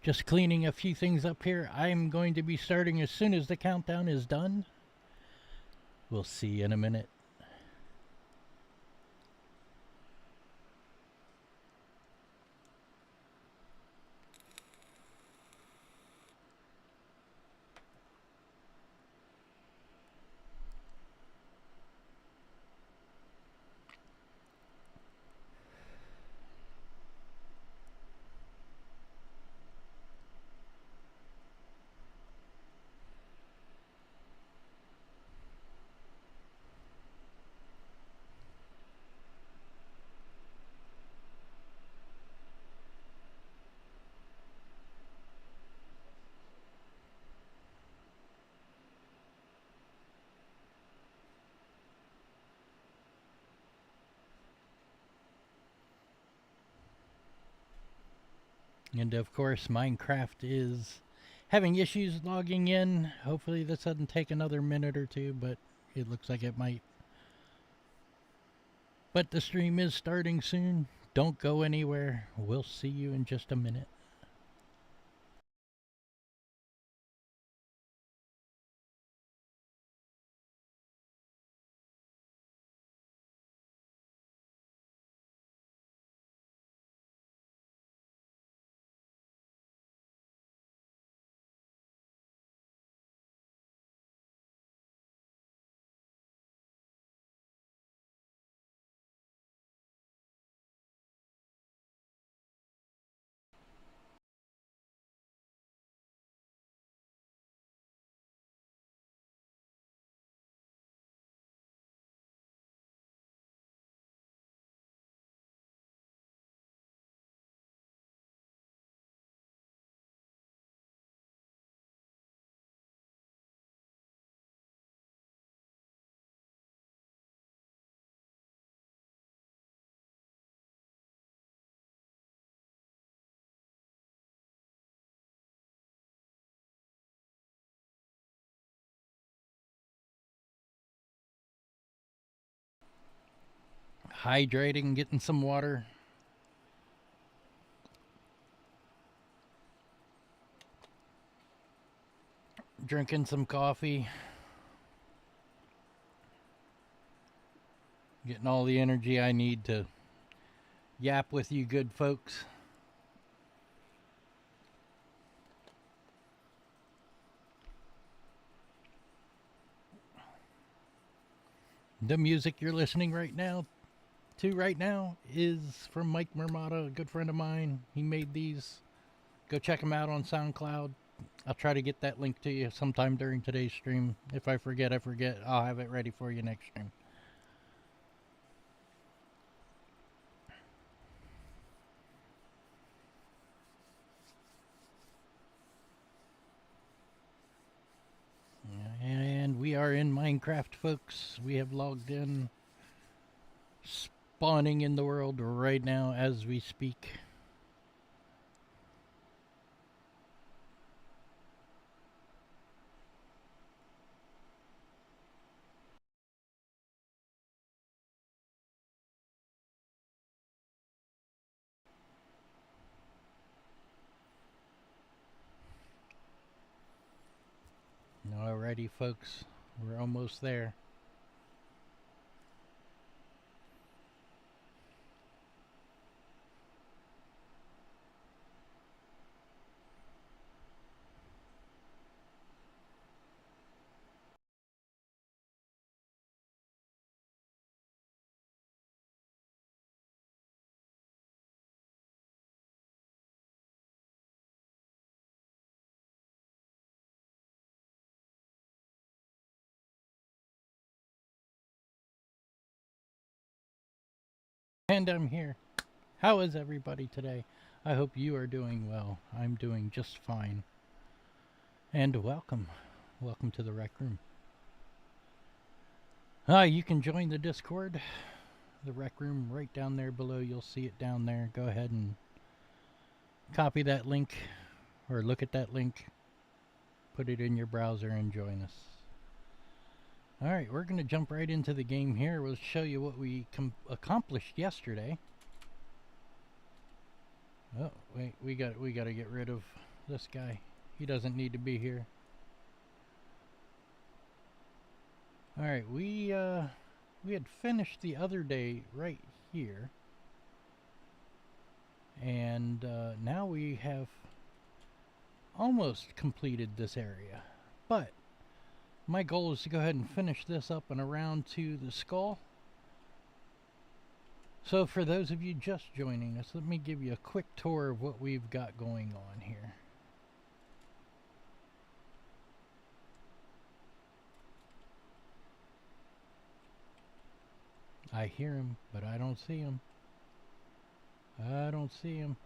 Just cleaning a few things up here. I'm going to be starting as soon as the countdown is done. We'll see you in a minute. And of course, Minecraft is having issues logging in. Hopefully this doesn't take another minute or two, but it looks like it might. But the stream is starting soon. Don't go anywhere. We'll see you in just a minute. Hydrating, getting some water. Drinking some coffee. Getting all the energy I need to yap with you good folks. The music you're listening right now is from Mike Mermata, a good friend of mine. He made these. Go check him out on SoundCloud. I'll try to get that link to you sometime during today's stream. If I forget, I forget. I'll have it ready for you next stream. And we are in Minecraft, folks. We have logged in. Spawning in the world right now as we speak. Alrighty, folks. We're almost there. And I'm here. How is everybody today? I hope you are doing well. I'm doing just fine. And welcome. Welcome to the Rec Room. You can join the Discord. The Rec Room right down there below. You'll see it down there. Go ahead and copy that link or look at that link. Put it in your browser and join us. Alright, we're going to jump right into the game here. We'll show you what we accomplished yesterday. Oh, wait, we got to get rid of this guy. He doesn't need to be here. Alright, we had finished the other day right here. And now we have almost completed this area. But my goal is to go ahead and finish this up and around to the skull. So for those of you just joining us, let me give you a quick tour of what we've got going on here. I hear him, but I don't see him. I don't see him.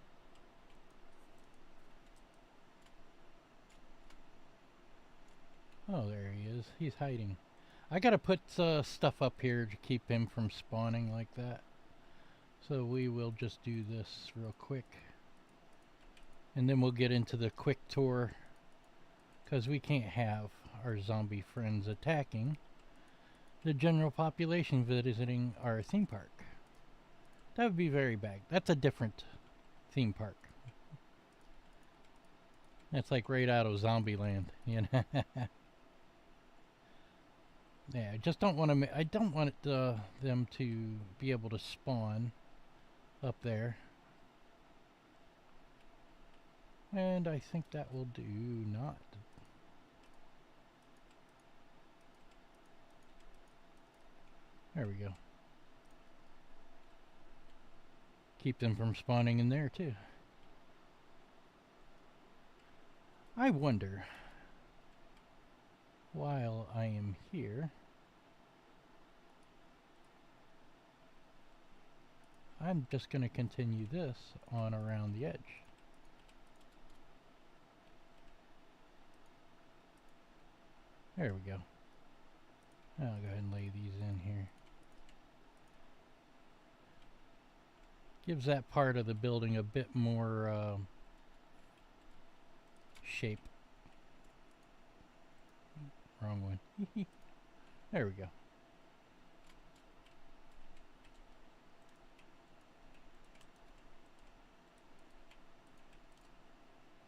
Oh, there he is. He's hiding. I gotta put stuff up here to keep him from spawning like that. So we will just do this real quick. And then we'll get into the quick tour. Because we can't have our zombie friends attacking the general population visiting our theme park. That would be very bad. That's a different theme park. That's like right out of Zombieland, you know. Yeah, I just don't want to. I don't want them to be able to spawn up there. And I think that will do not. There we go. Keep them from spawning in there too. I wonder, while I am here, I'm just going to continue this on around the edge. There we go. I'll go ahead and lay these in here. Gives that part of the building a bit more shape. Wrong one. There we go.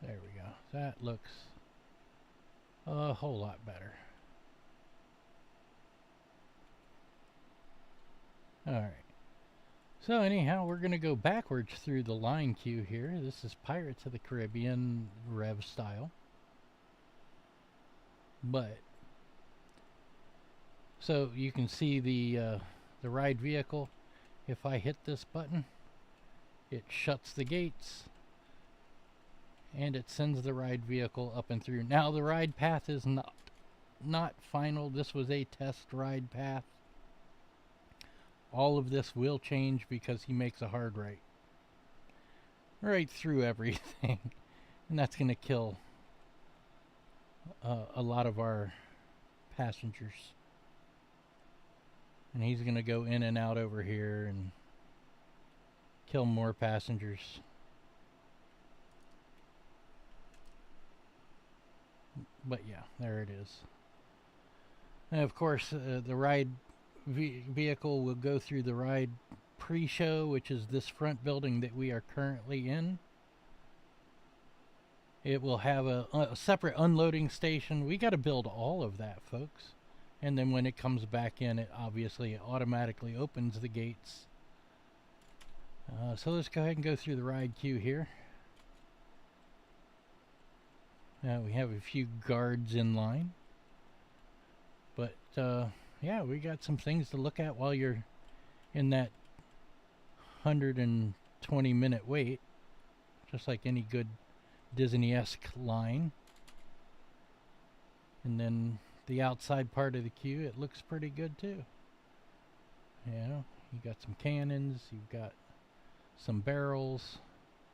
There we go. That looks a whole lot better. Alright. So anyhow, we're going to go backwards through the line queue here. This is Pirates of the Caribbean Rev style. But, so you can see the ride vehicle. If I hit this button, it shuts the gates. And it sends the ride vehicle up and through. Now the ride path is not final. This was a test ride path. All of this will change because he makes a hard right through everything. And that's going to kill a lot of our passengers. And he's going to go in and out over here and kill more passengers. But yeah, there it is. And of course, the ride vehicle will go through the ride pre-show, which is this front building that we are currently in. It will have a separate unloading station. We got to build all of that, folks. And then when it comes back in, it obviously automatically opens the gates. So let's go ahead and go through the ride queue here. We have a few guards in line. But, yeah, we got some things to look at while you're in that 120-minute wait. Just like any good Disney-esque line. And then the outside part of the queue, it looks pretty good too. Yeah, you got some cannons, you've got some barrels.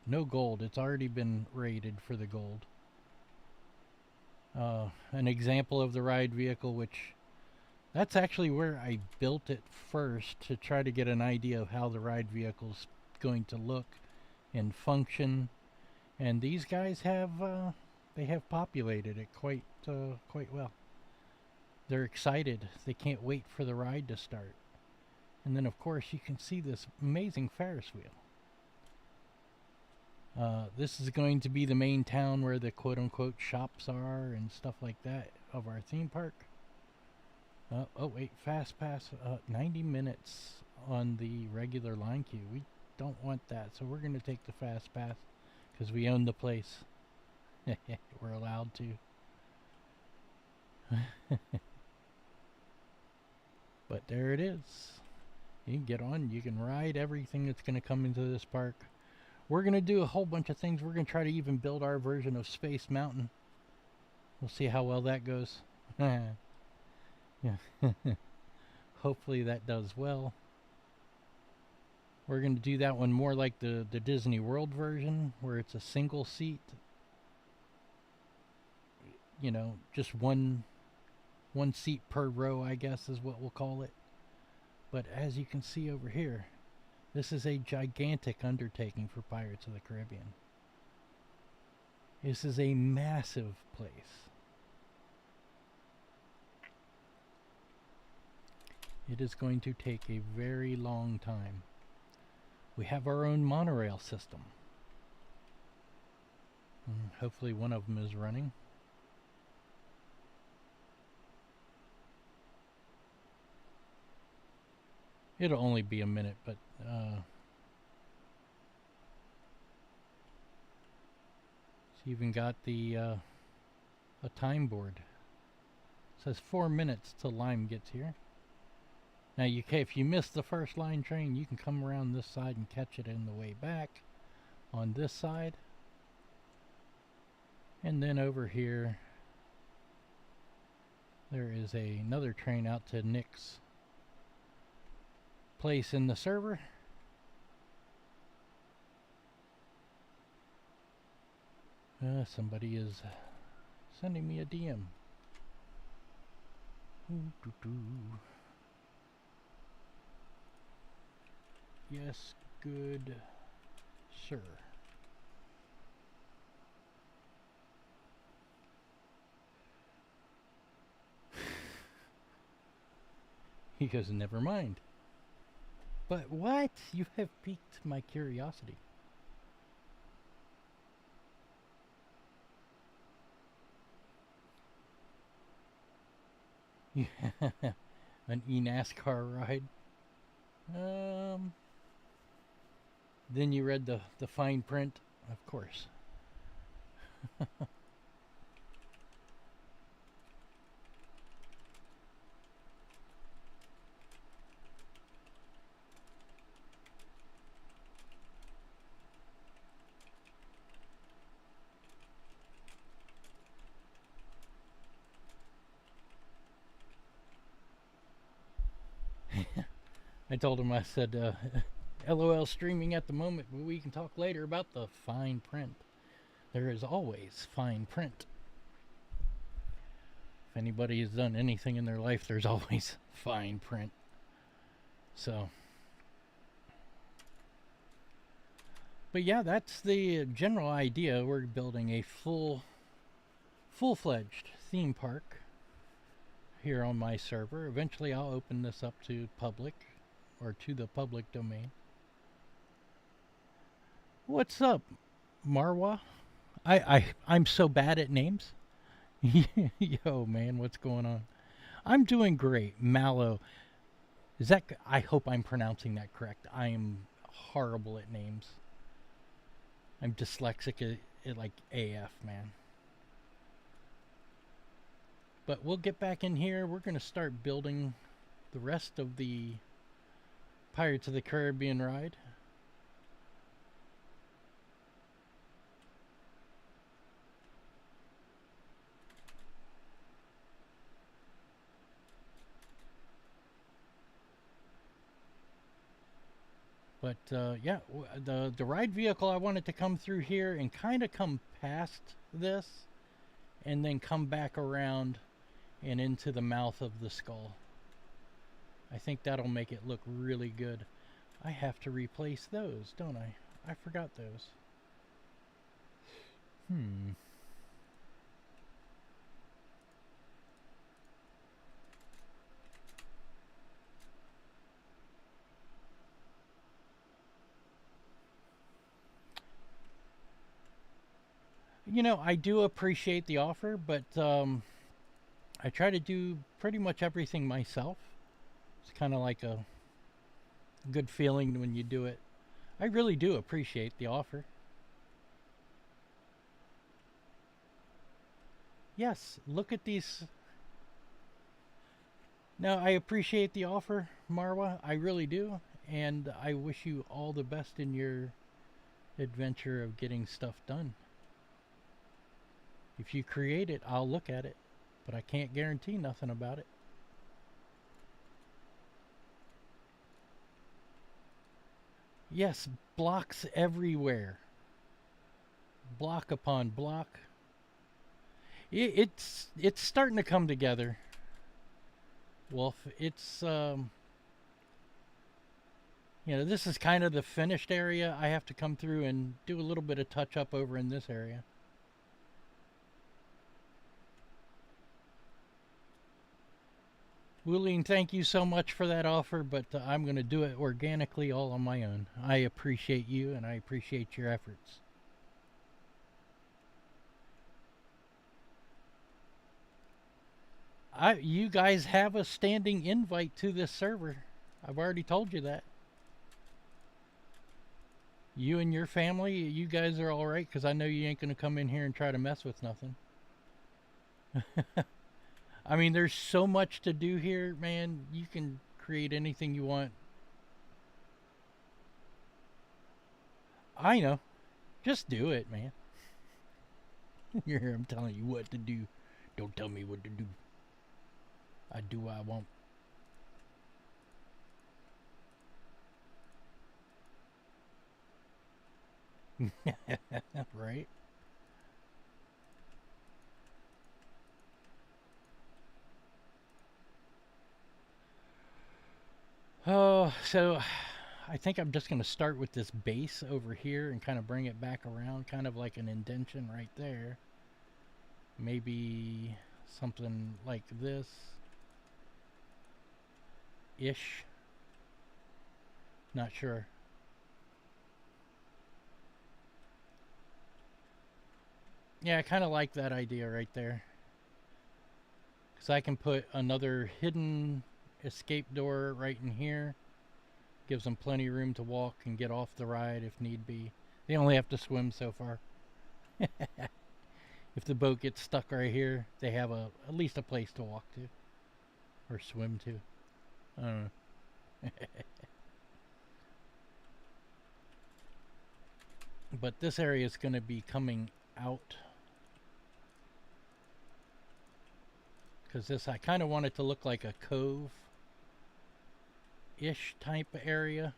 No gold, it's already been rated for the gold. An example of the ride vehicle, which that's actually where I built it first to try to get an idea of how the ride vehicle's going to look and function. And these guys have they have populated it quite well. They're excited. They can't wait for the ride to start. And then of course you can see this amazing Ferris wheel. This is going to be the main town where the quote-unquote shops are and stuff like that of our theme park. Oh wait, fast pass, 90 minutes on the regular line queue. We don't want that, so we're going to take the fast pass because we own the place. We're allowed to. But there it is. You can get on, you can ride everything that's going to come into this park. We're going to do a whole bunch of things. We're going to try to even build our version of Space Mountain. We'll see how well that goes. Yeah. Hopefully that does well. We're going to do that one more like the Disney World version, where it's a single seat. You know, just one seat per row, I guess is what we'll call it. But as you can see over here, this is a gigantic undertaking for Pirates of the Caribbean. This is a massive place. It is going to take a very long time. We have our own monorail system. Hopefully one of them is running. It'll only be a minute, but it's even got the a time board. It says 4 minutes till Lime gets here. Now if you miss the first line train, you can come around this side and catch it in the way back on this side. And then over here, there is another train out to Nick's place in the server. Somebody is sending me a DM. Yes, good sir. He goes, never mind. But what? You have piqued my curiosity. An e-NASCAR ride. Then you read the fine print, of course. I told him, I said, LOL streaming at the moment, but we can talk later about the fine print. There is always fine print. If anybody has done anything in their life, there's always fine print. So, but yeah, that's the general idea. We're building a full-fledged theme park here on my server. Eventually I'll open this up to public, or to the public domain. What's up, Marwa? I'm so bad at names. Yo, man, what's going on? I'm doing great. Mallow. Is that... I hope I'm pronouncing that correct. I am horrible at names. I'm dyslexic at like AF, man. But we'll get back in here. We're going to start building the rest of the Pirates of the Caribbean ride. But yeah, the ride vehicle, I wanted to come through here and kind of come past this and then come back around and into the mouth of the skull. I think that'll make it look really good. I have to replace those, don't I? I forgot those. You know, I do appreciate the offer, but I try to do pretty much everything myself. It's kind of like a good feeling when you do it. I really do appreciate the offer. Yes, look at these. No, I appreciate the offer, Marwa. I really do. And I wish you all the best in your adventure of getting stuff done. If you create it, I'll look at it, but I can't guarantee nothing about it. Yes, blocks everywhere. Block upon block. It's starting to come together, Wolf. It's this is kind of the finished area. I have to come through and do a little bit of touch up over in this area. Wooleen, thank you so much for that offer, but I'm going to do it organically all on my own. I appreciate you and I appreciate your efforts. You guys have a standing invite to this server. I've already told you that. You and your family, you guys are all right because I know you ain't going to come in here and try to mess with nothing. I mean, there's so much to do here, man. You can create anything you want. I know. Just do it, man. Here, I'm telling you what to do. Don't tell me what to do. I do what I want. Right? Oh, so I think I'm just going to start with this base over here and kind of bring it back around, kind of like an indention right there. Maybe something like this ish. Not sure. Yeah, I kind of like that idea right there. Because I can put another hidden escape door right in here. Gives them plenty of room to walk and get off the ride if need be. They only have to swim so far. If the boat gets stuck right here, they have at least a place to walk to or swim to. I don't know. But this area is going to be coming out because this, I kind of want it to look like a cove ish type area.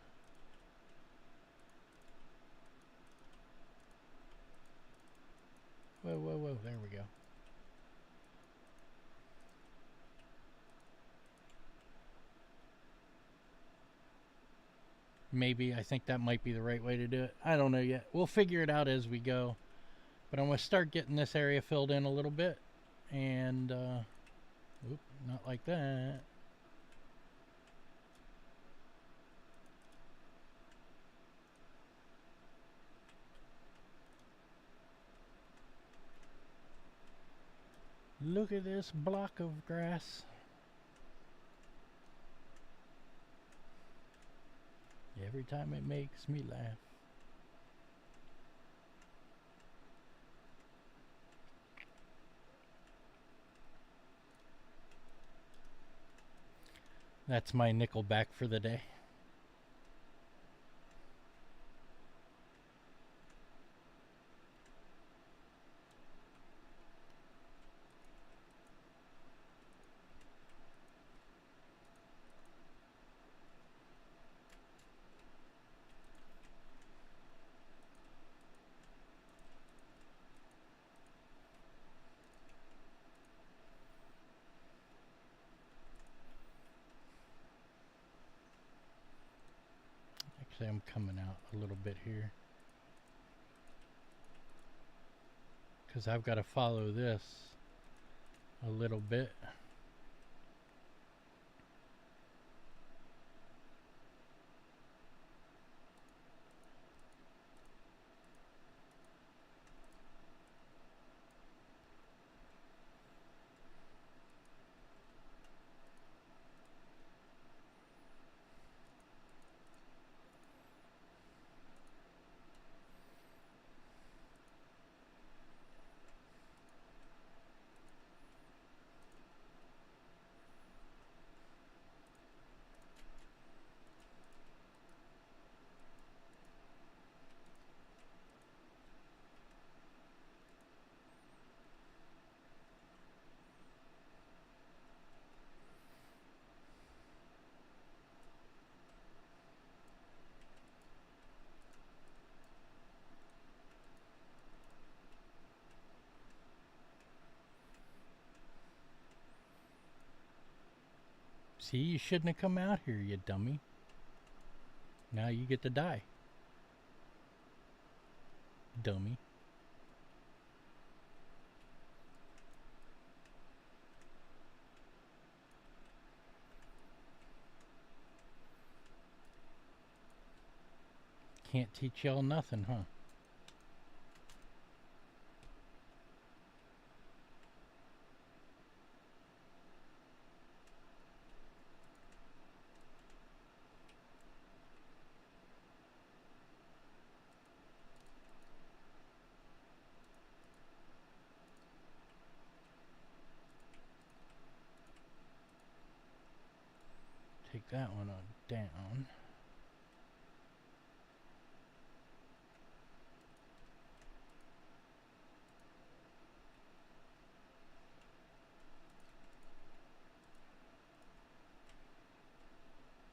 Whoa, whoa, whoa, there we go. Maybe, I think that might be the right way to do it. I don't know yet. We'll figure it out as we go. But I'm going to start getting this area filled in a little bit. And, oop, not like that. Look at this block of grass. Every time it makes me laugh. That's my nickel back for the day. Actually, I'm coming out a little bit here. Because I've got to follow this a little bit. See, you shouldn't have come out here, you dummy. Now you get to die. Dummy. Can't teach y'all nothing, huh? Take that one on down.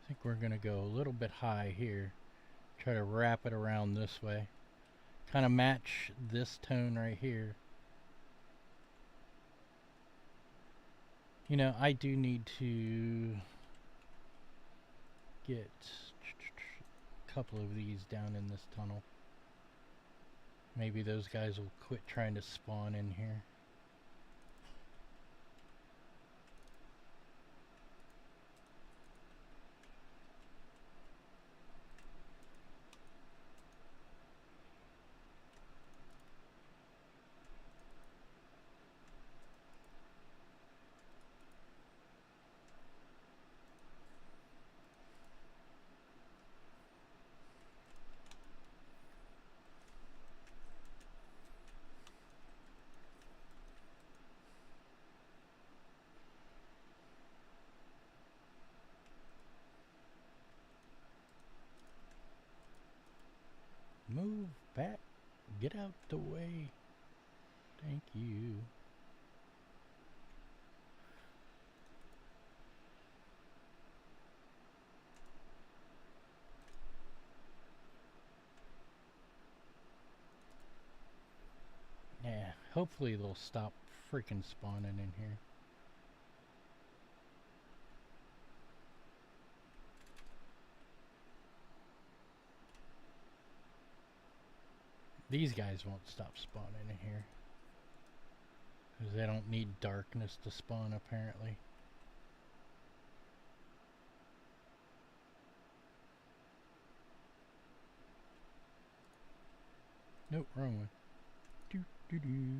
I think we're going to go a little bit high here. Try to wrap it around this way. Kind of match this tone right here. You know, I do need to get a couple of these down in this tunnel. Maybe those guys will quit trying to spawn in here. Move back. Get out the way. Thank you. Yeah, hopefully they'll stop freaking spawning in here. These guys won't stop spawning in here. Because they don't need darkness to spawn, apparently. Nope, wrong one. Doo doo doo.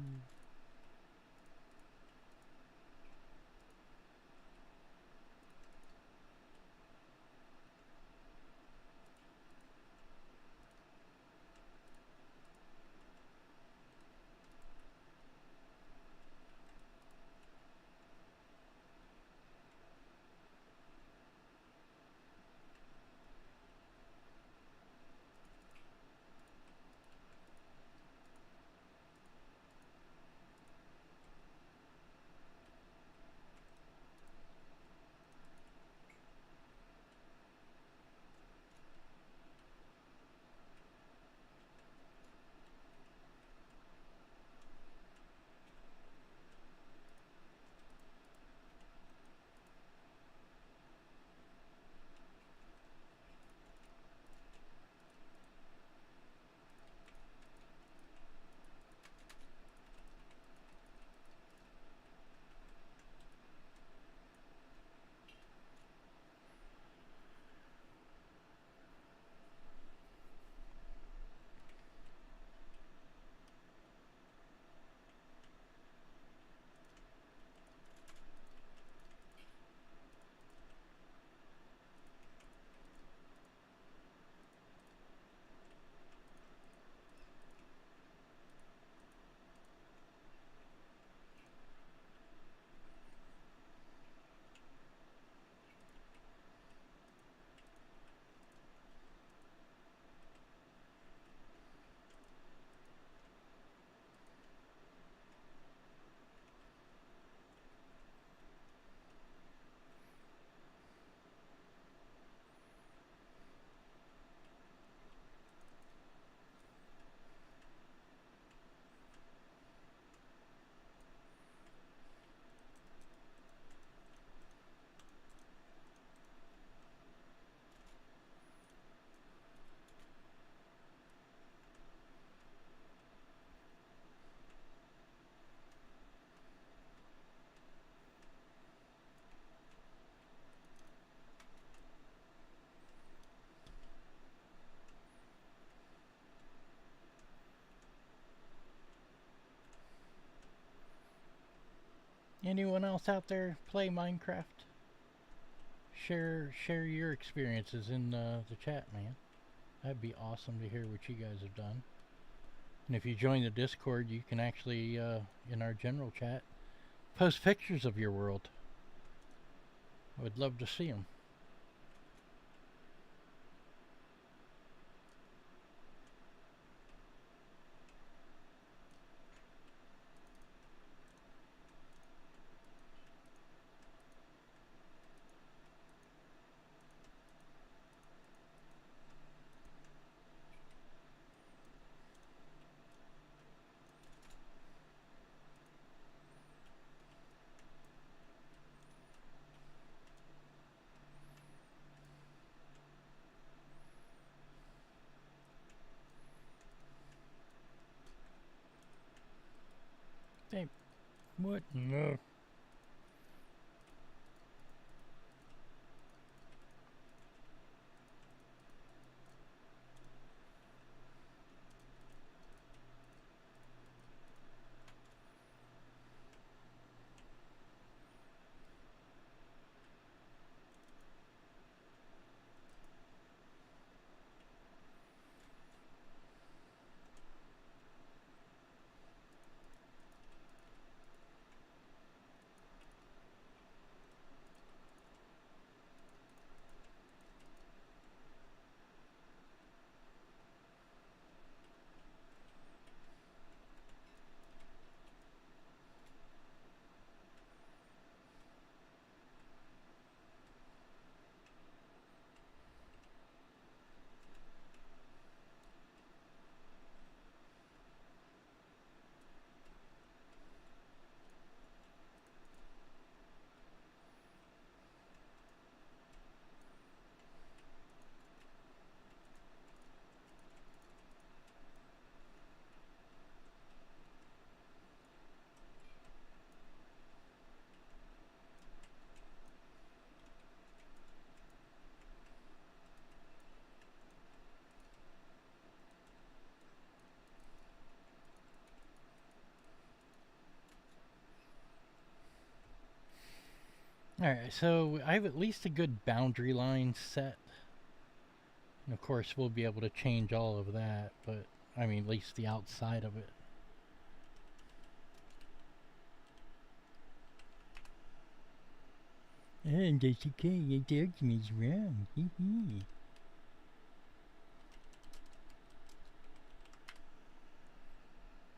Anyone else out there play Minecraft? Share your experiences in the chat, man. That'd be awesome to hear what you guys have done. And if you join the Discord, you can actually, in our general chat, post pictures of your world. I would love to see them. Hey, what? No. Alright, so I have at least a good boundary line set. And of course, we'll be able to change all of that, but I mean, at least the outside of it. And that's okay, your argument's wrong.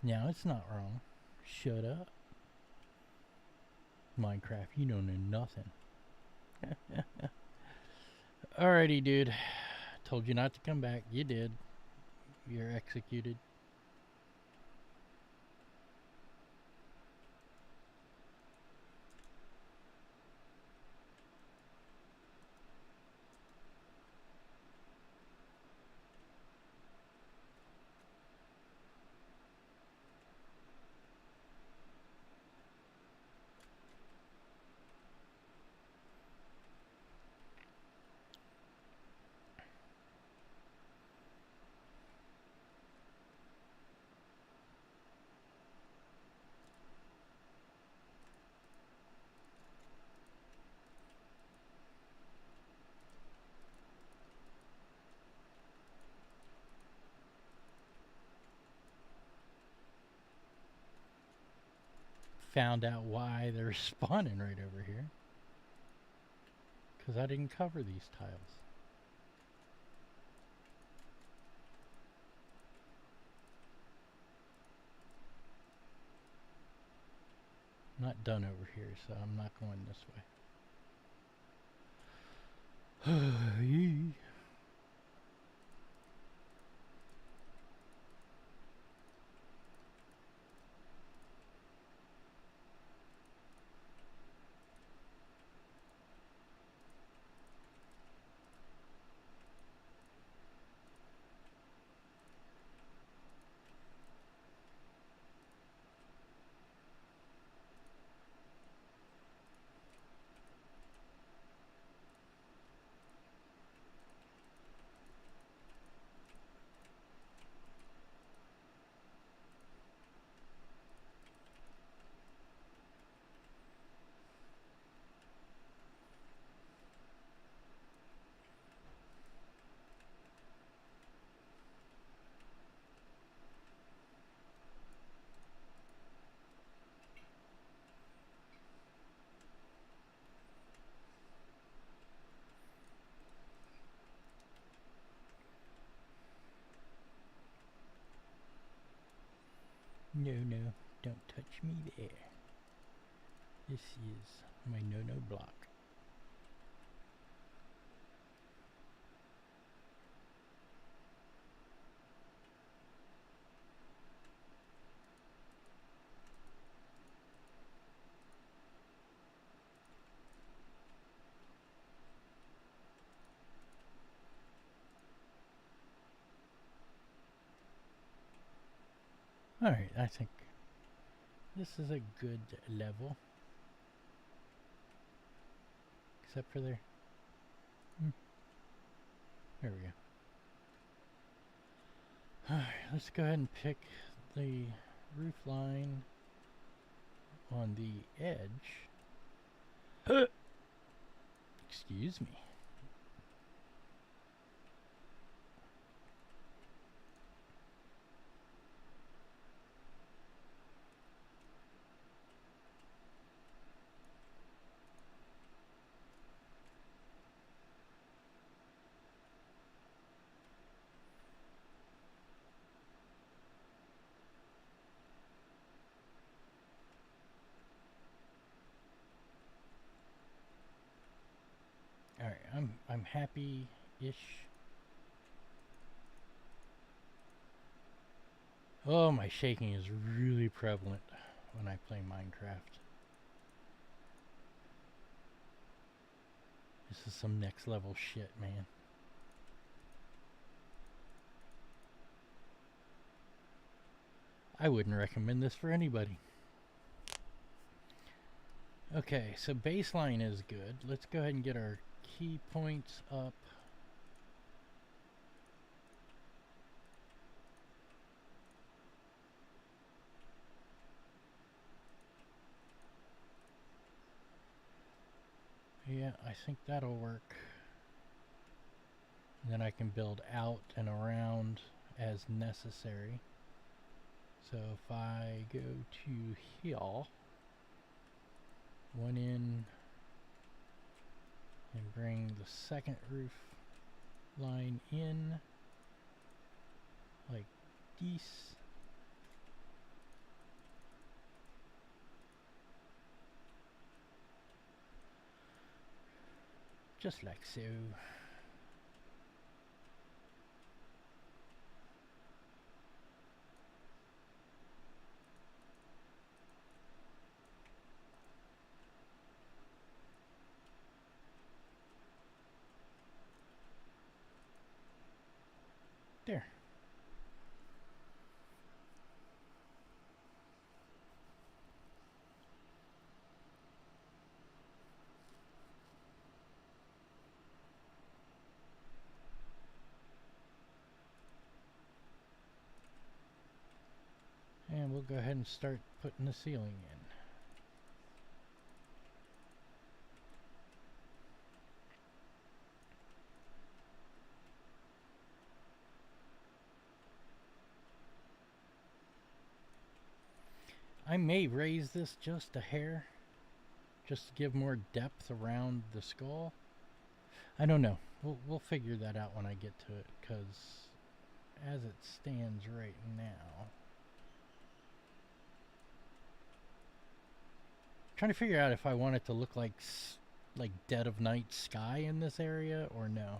No, it's not wrong. Shut up. Minecraft, you don't know nothing. Alrighty, dude. Told you not to come back. You did. You're executed. Found out why they're spawning right over here. Because I didn't cover these tiles. I'm not done over here, so I'm not going this way. No, no, don't touch me there. This is my no-no block. Alright, I think this is a good level. Except for there. There we go. Alright, let's go ahead and pick the roof line on the edge. Excuse me. Alright, I'm happy-ish. Oh, my shaking is really prevalent when I play Minecraft. This is some next level shit, man. I wouldn't recommend this for anybody. Okay, so baseline is good. Let's go ahead and get our key points up. Yeah, I think that'll work. And then I can build out and around as necessary. So if I go to here, one in and bring the second roof line in like this. Just like so. There. And we'll go ahead and start putting the ceiling in. I may raise this just a hair, just to give more depth around the skull. I don't know. We'll figure that out when I get to it, because as it stands right now, I'm trying to figure out if I want it to look like dead of night sky in this area or no.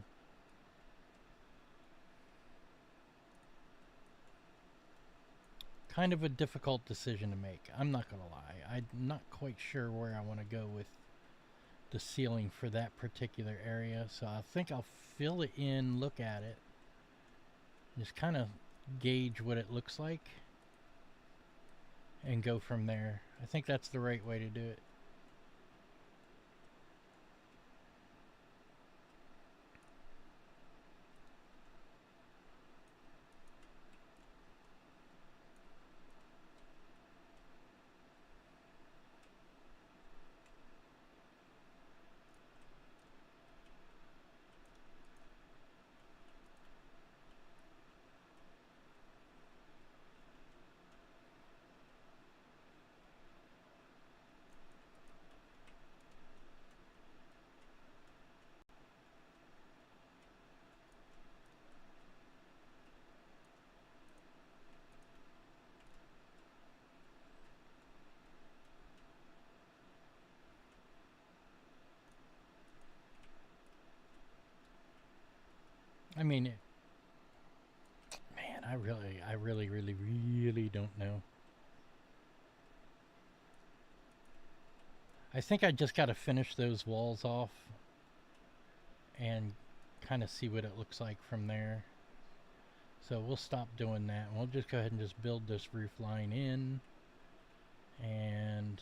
Kind of a difficult decision to make. I'm not gonna lie. I'm not quite sure where I want to go with the ceiling for that particular area, so I think I'll fill it in, look at it, just kind of gauge what it looks like and go from there. I think that's the right way to do it. I mean, man, I really don't know. I think I just got to finish those walls off and kind of see what it looks like from there. So we'll stop doing that. We'll just go ahead and just build this roof line in. And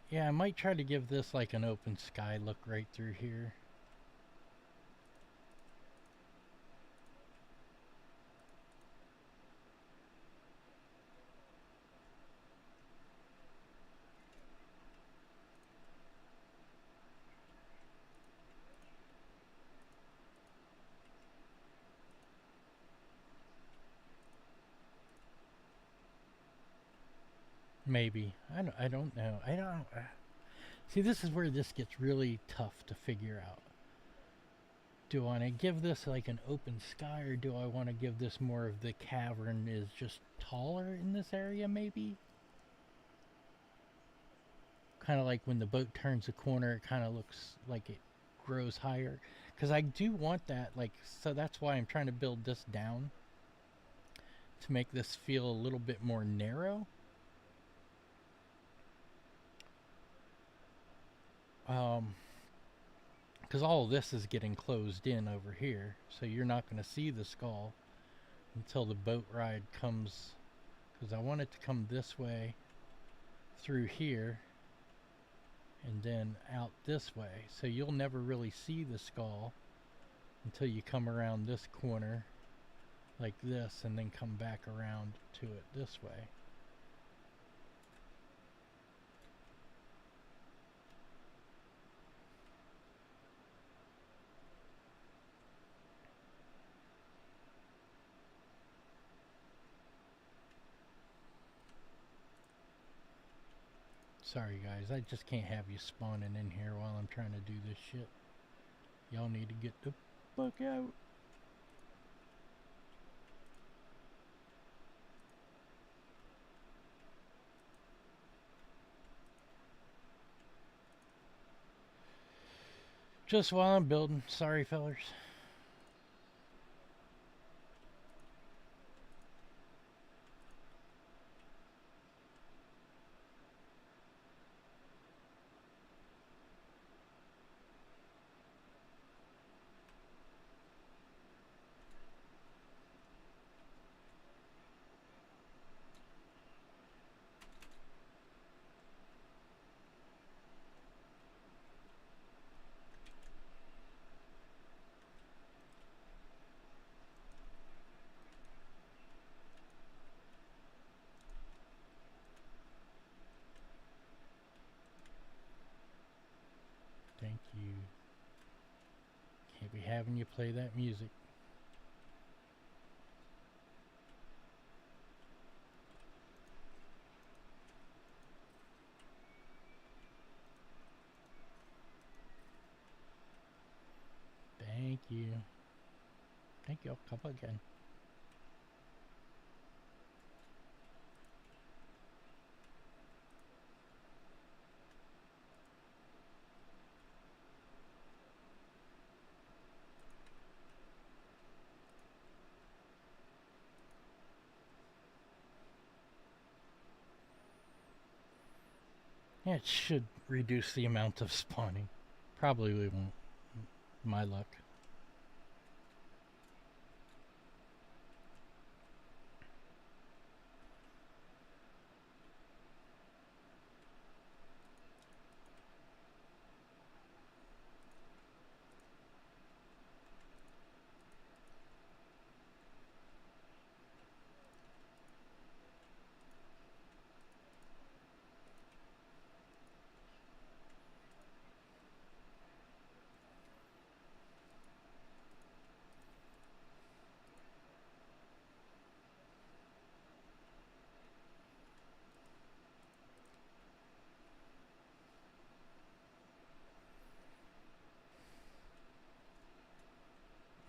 yeah, I might try to give this like an open sky look right through here. Maybe. I don't know. I don't see, this is where this gets really tough to figure out. Do I want to give this like an open sky, or do I want to give this more of the cavern is just taller in this area maybe? Kind of like when the boat turns a corner, it kind of looks like it grows higher. Because I do want that, like, so that's why I'm trying to build this down to make this feel a little bit more narrow. Because all of this is getting closed in over here, so you're not going to see the skull until the boat ride comes. Because I want it to come this way through here and then out this way, so you'll never really see the skull until you come around this corner like this and then come back around to it this way. Sorry guys, I just can't have you spawning in here while I'm trying to do this shit. Y'all need to get the fuck out. Just while I'm building. Sorry fellers. Thank you. Can't be having you play that music. Thank you. Come again. Yeah, it should reduce the amount of spawning. Probably we won't. My luck.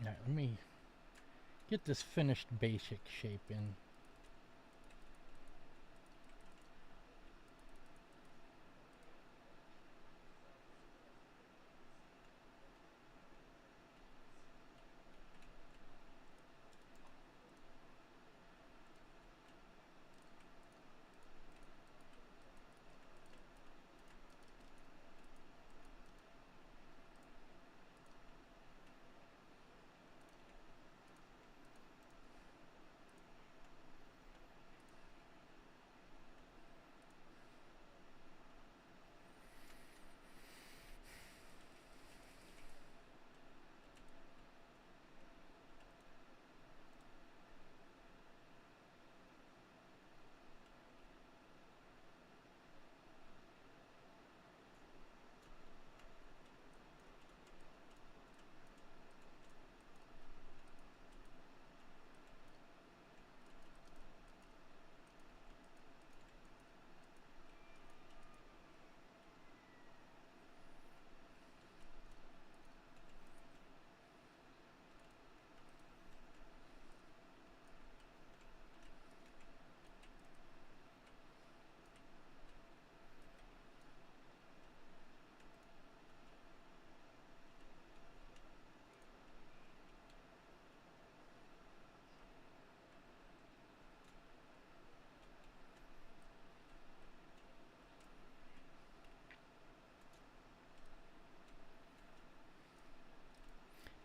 Alright, let me get this finished basic shape in.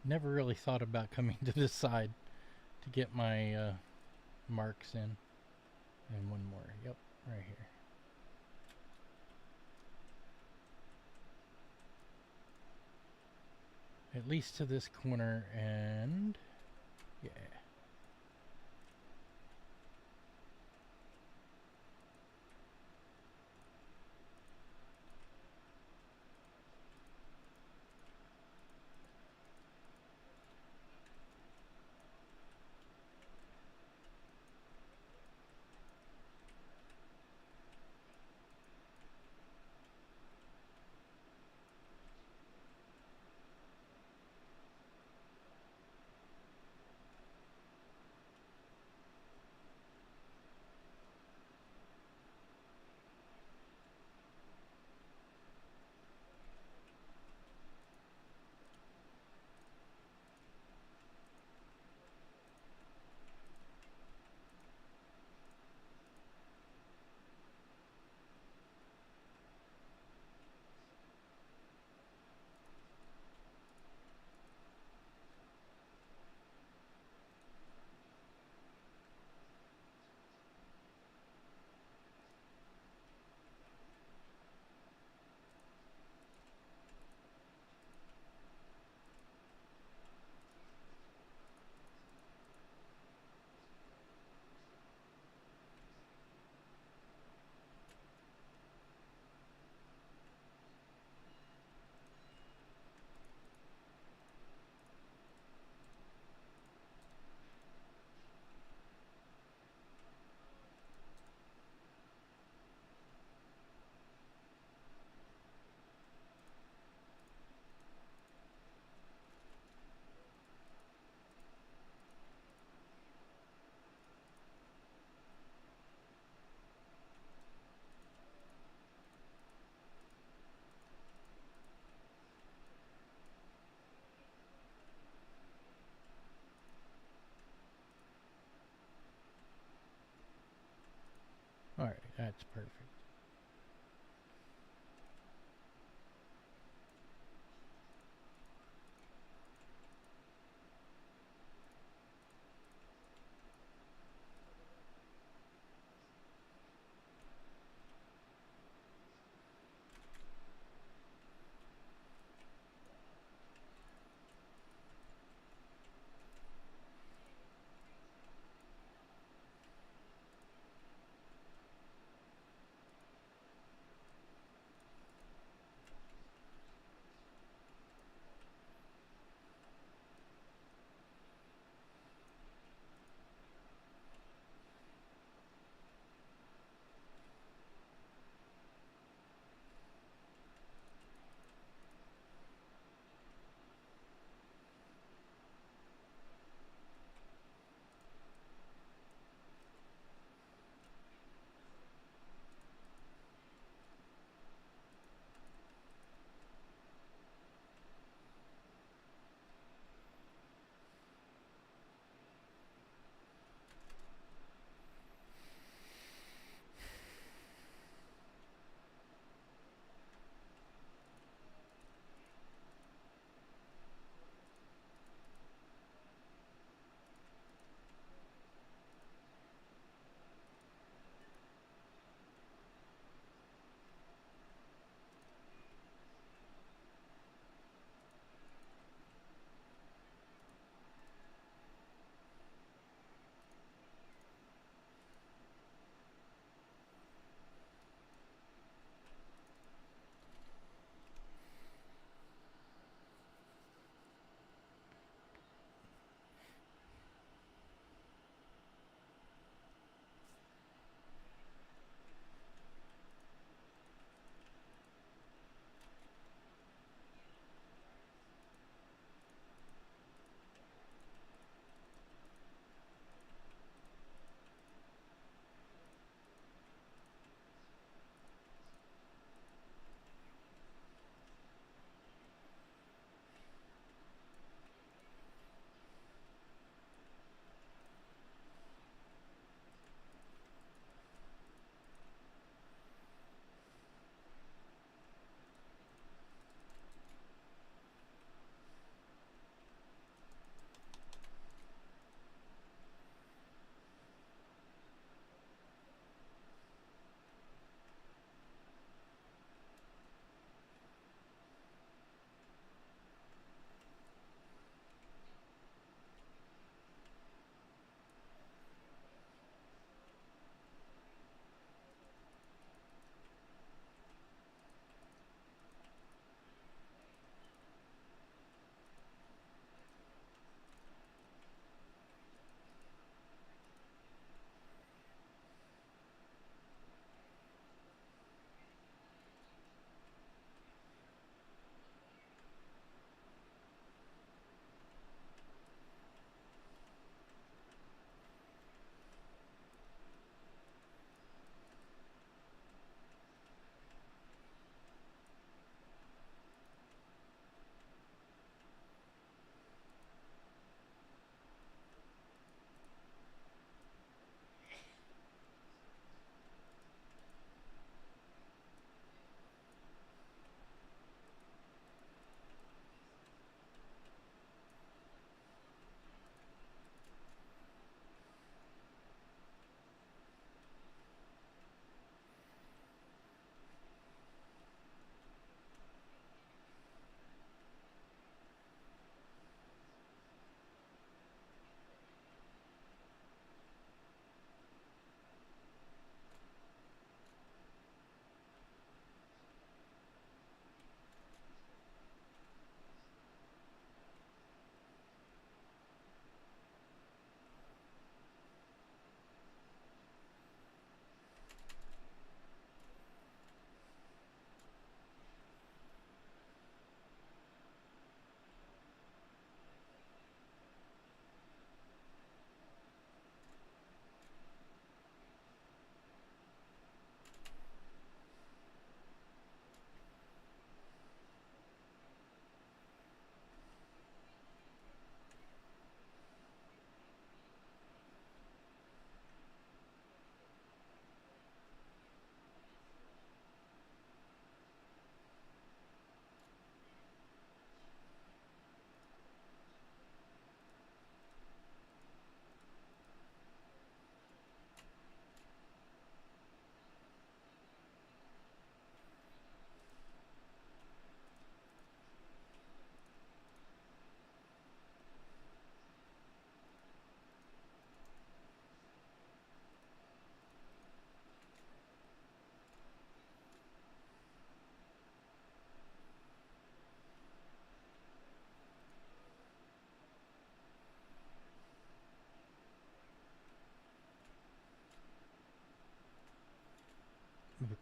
Never really thought about coming to this side to get my marks in. And one more. Yep, right here. At least to this corner, and yeah. looks perfect.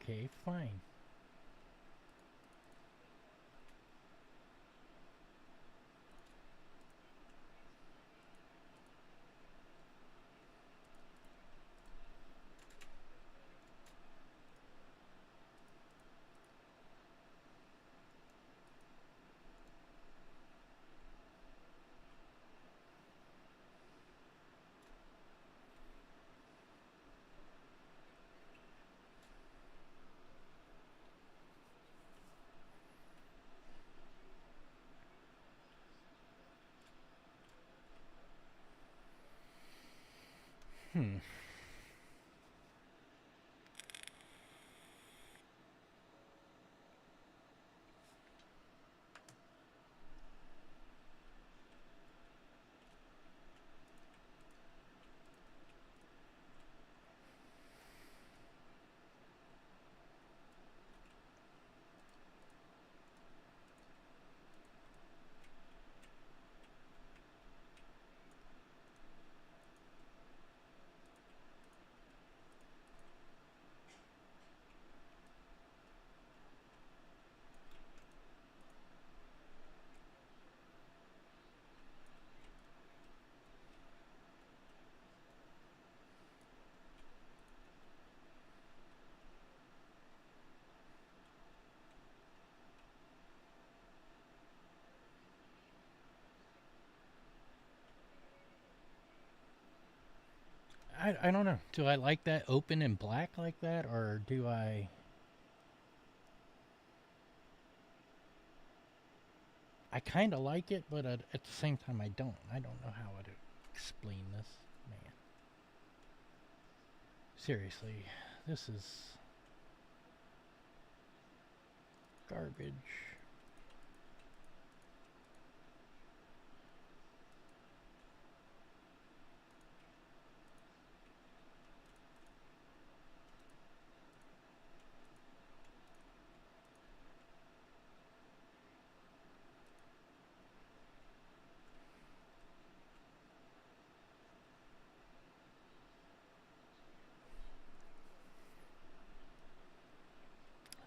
Okay, fine. Hmm. I don't know. Do I like that open and black like that, or do I kind of like it, but at the same time I don't. I don't know how to explain this. Man. Seriously, this is garbage.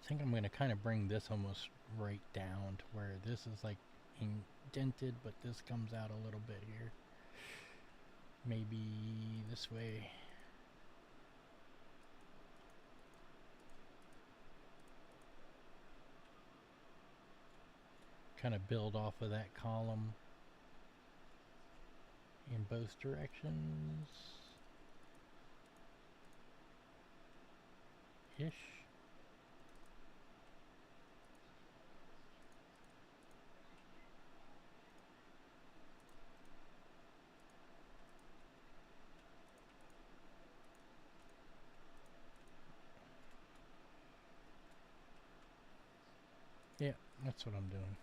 I think I'm going to kind of bring this almost right down to where this is like indented, but this comes out a little bit here. Maybe this way. Kind of build off of that column in both directions. Ish. Yeah, that's what I'm doing.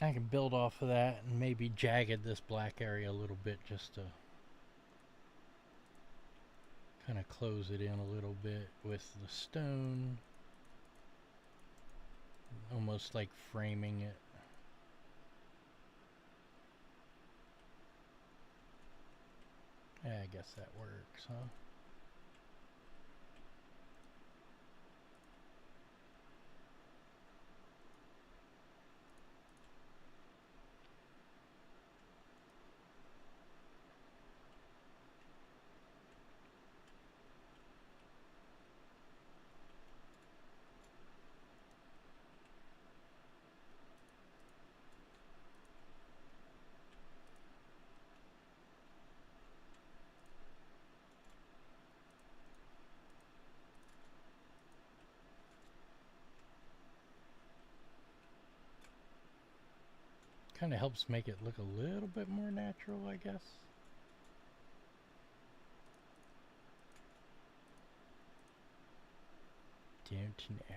I can build off of that and maybe jagged this black area a little bit just to kind of close it in a little bit with the stone. Almost like framing it. Yeah, I guess that works, huh? Kind of helps make it look a little bit more natural, I guess. Don't know.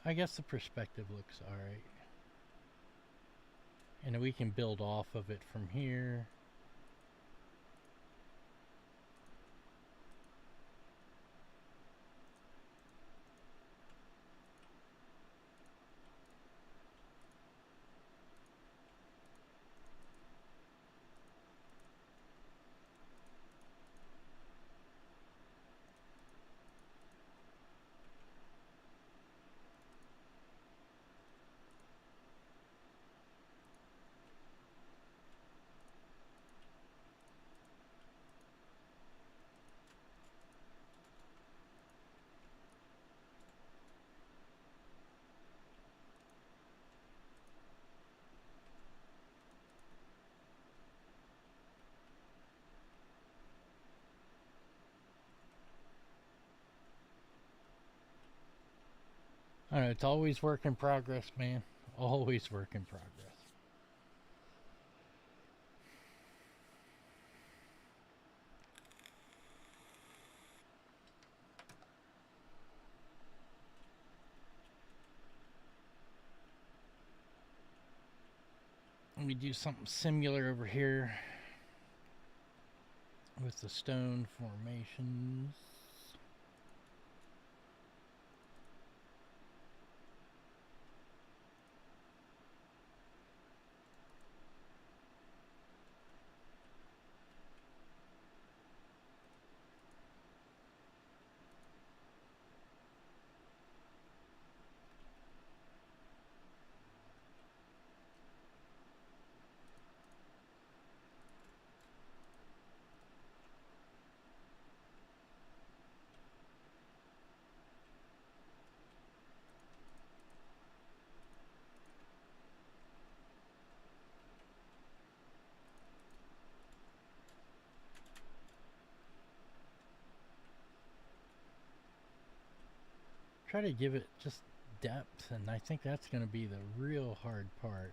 I guess the perspective looks alright. And we can build off of it from here. I don't know, it's always work in progress, man. Always work in progress. Let me do something similar over here with the stone formations. Try to give it just depth, and I think that's going to be the real hard part.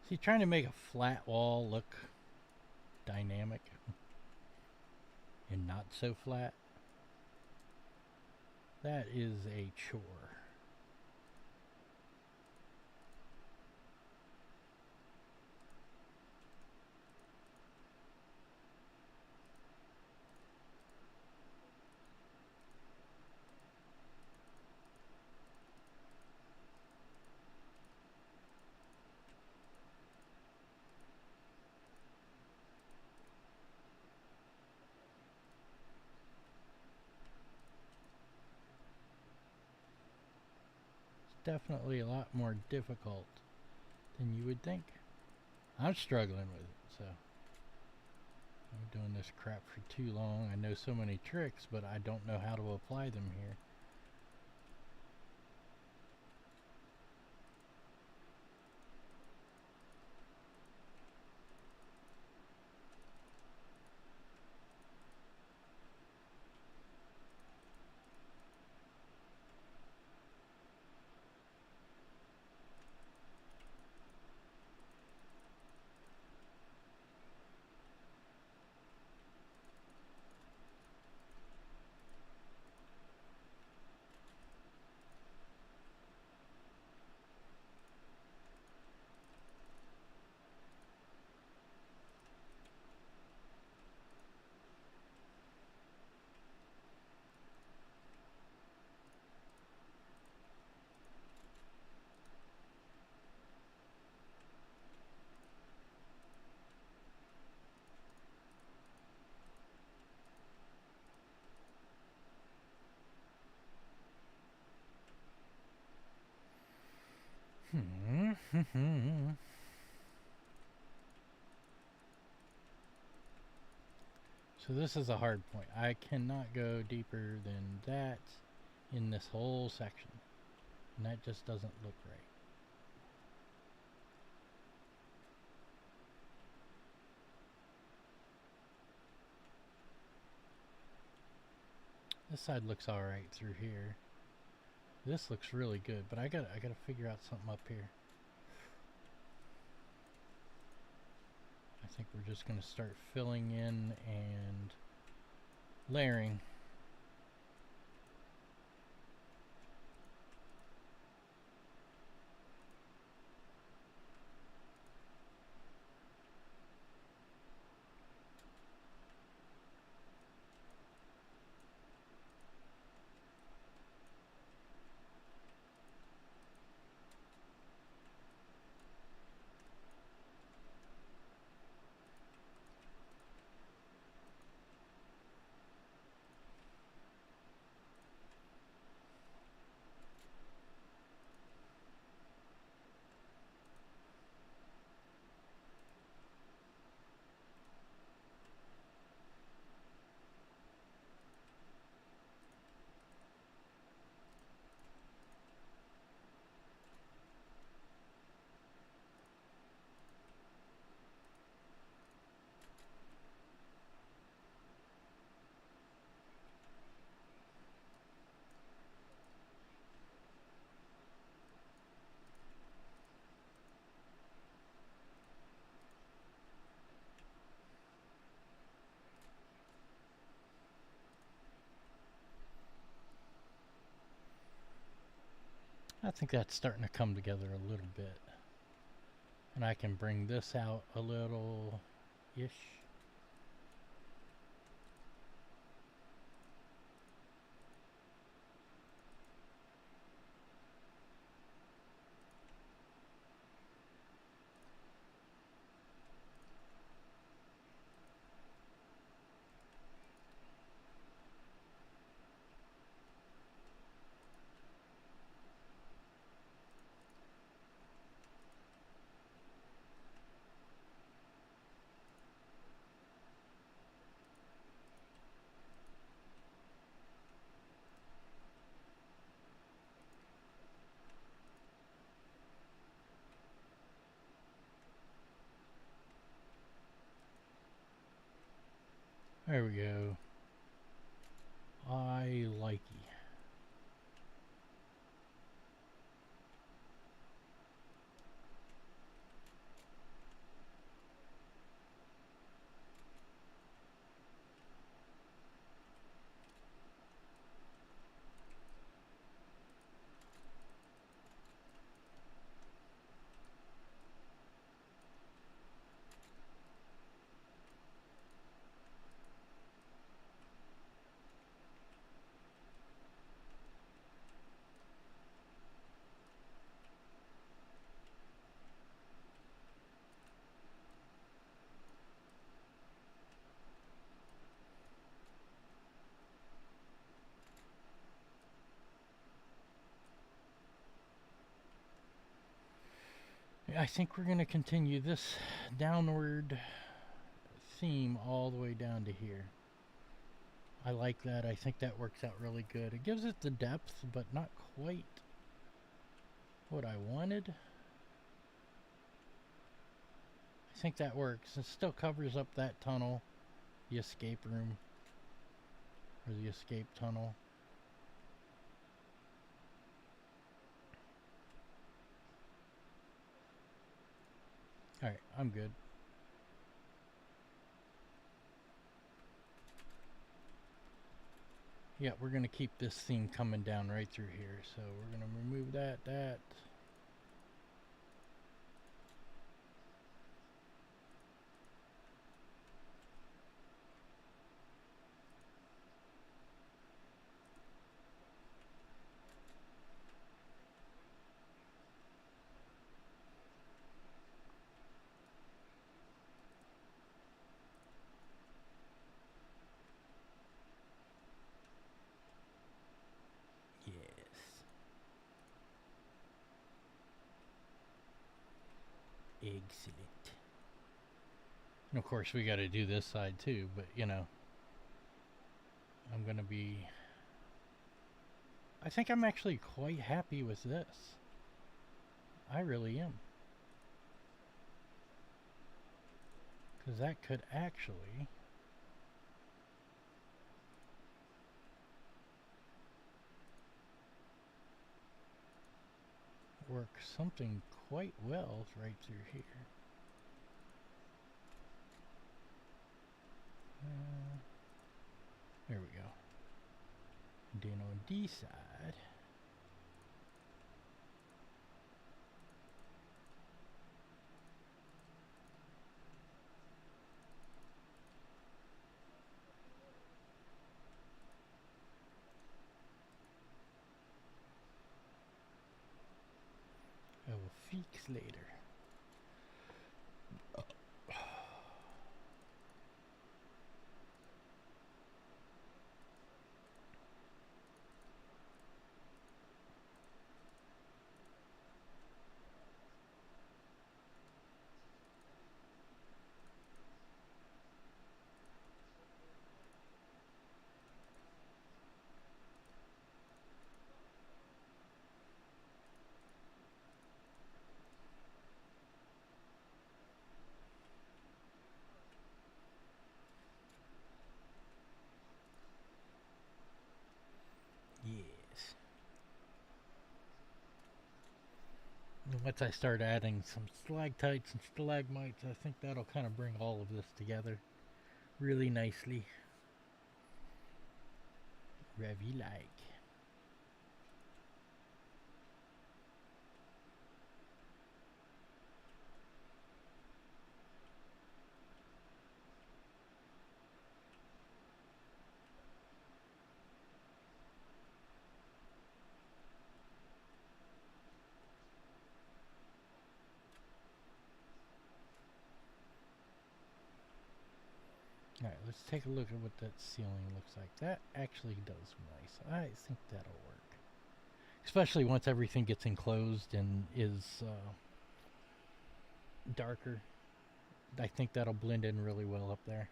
See, trying to make a flat wall look dynamic and not so flat, that is a chore. definitely a lot more difficult than you would think. I'm struggling with it, so I'm doing this crap for too long. I know so many tricks, but I don't know how to apply them here. So this is a hard point. I cannot go deeper than that in this whole section. And that just doesn't look right. This side looks alright through here. This looks really good, but I gotta figure out something up here. I think we're just gonna start filling in and layering. I think that's starting to come together a little bit. And I can bring this out a little-ish. There we go. I like it. I think we're going to continue this downward theme all the way down to here. I like that. I think that works out really good. It gives it the depth, but not quite what I wanted. I think that works. It still covers up that tunnel, the escape room, or the escape tunnel. Alright, I'm good. Yeah, we're going to keep this theme coming down right through here. So we're going to remove that. Excellent. And of course, we got to do this side too, but you know, I'm going to be. I think I'm actually quite happy with this. I really am. Because that could actually work something quite well right through here. There we go. And then on this side, I will fix later. Yes. And once I start adding some stalactites and stalagmites, I think that'll kind of bring all of this together really nicely. Revy like. Alright, let's take a look at what that ceiling looks like. That actually does nice. I think that'll work. Especially once everything gets enclosed and is darker. I think that'll blend in really well up there.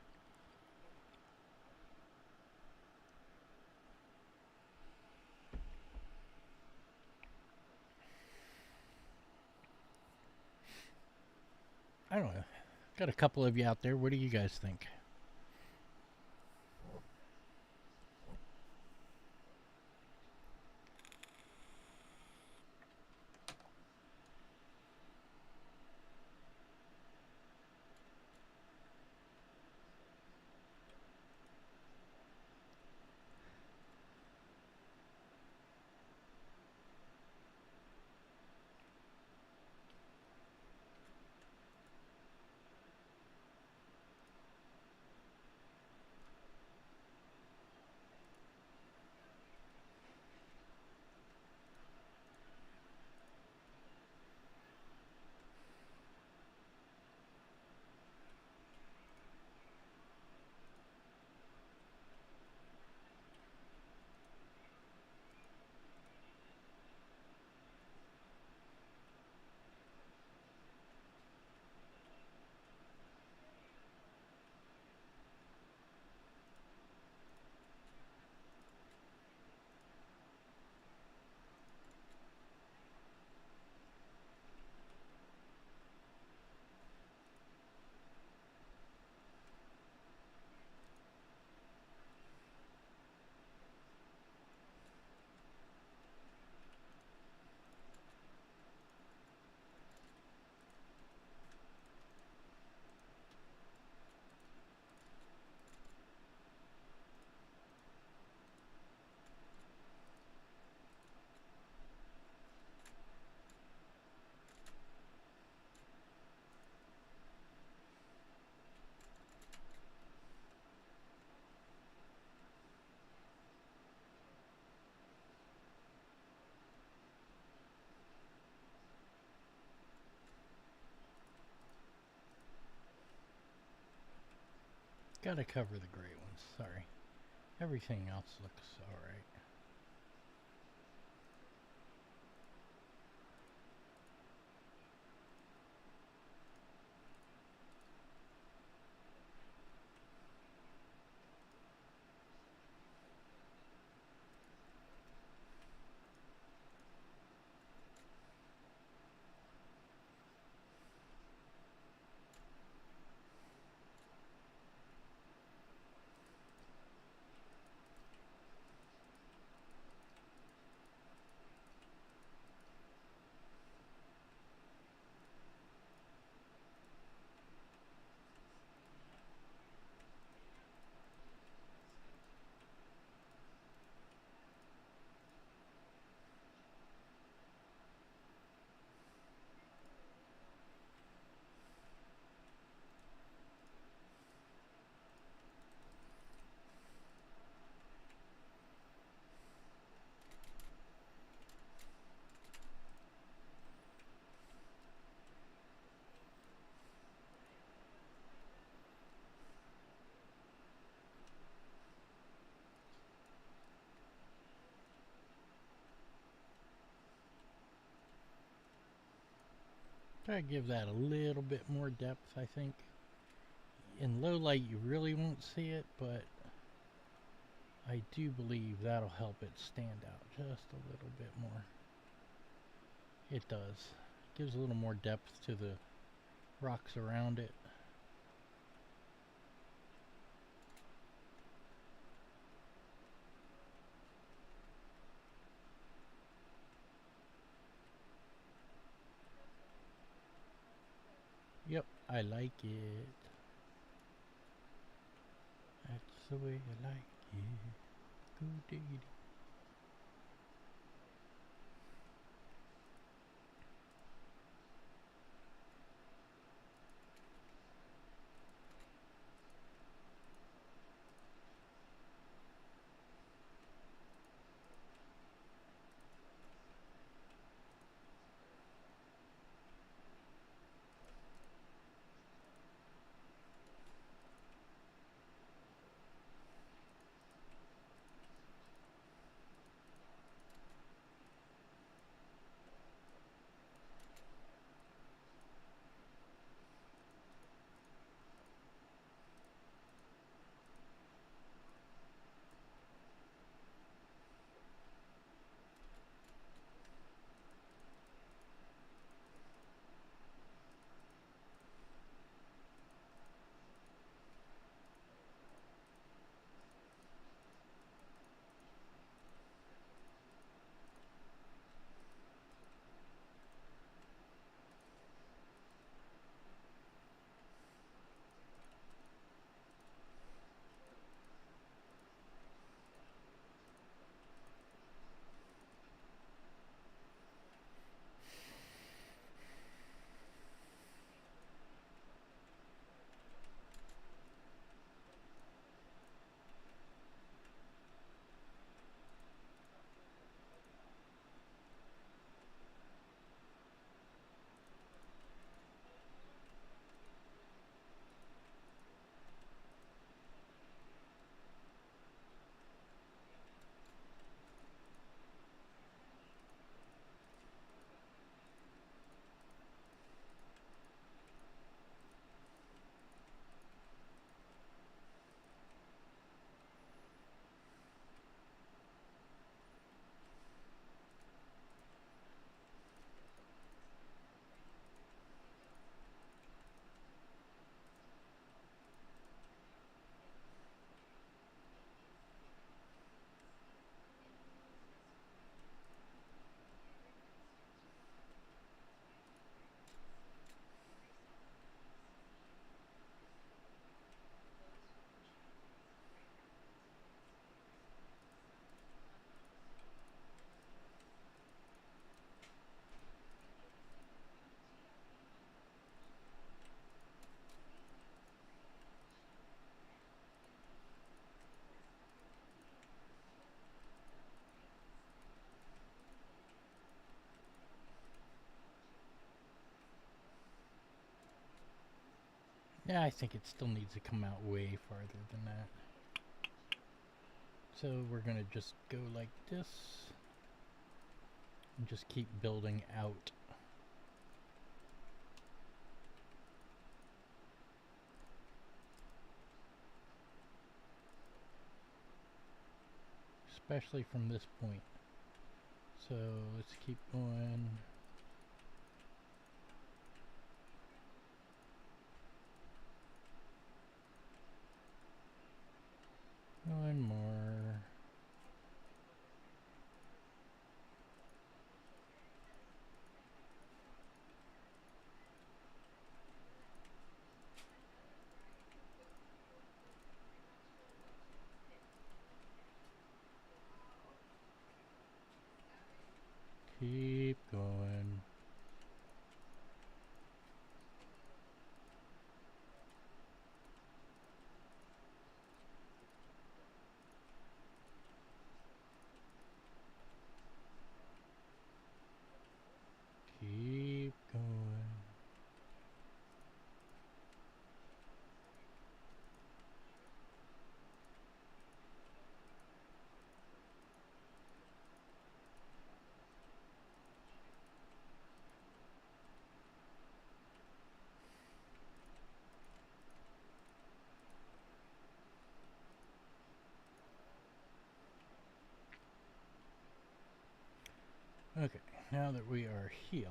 I don't know. Got a couple of you out there. What do you guys think? Gotta cover the gray ones, sorry. Everything else looks alright. Try to give that a little bit more depth, I think. In low light you really won't see it, but I do believe that'll help it stand out just a little bit more. It does. Gives a little more depth to the rocks around it. Yep, I like it. That's the way I like it. Go diggity. Yeah, I think it still needs to come out way farther than that. So we're gonna just go like this and just keep building out. Especially from this point. So let's keep going. One more. Keep going. Keep going. Okay, now that we are here,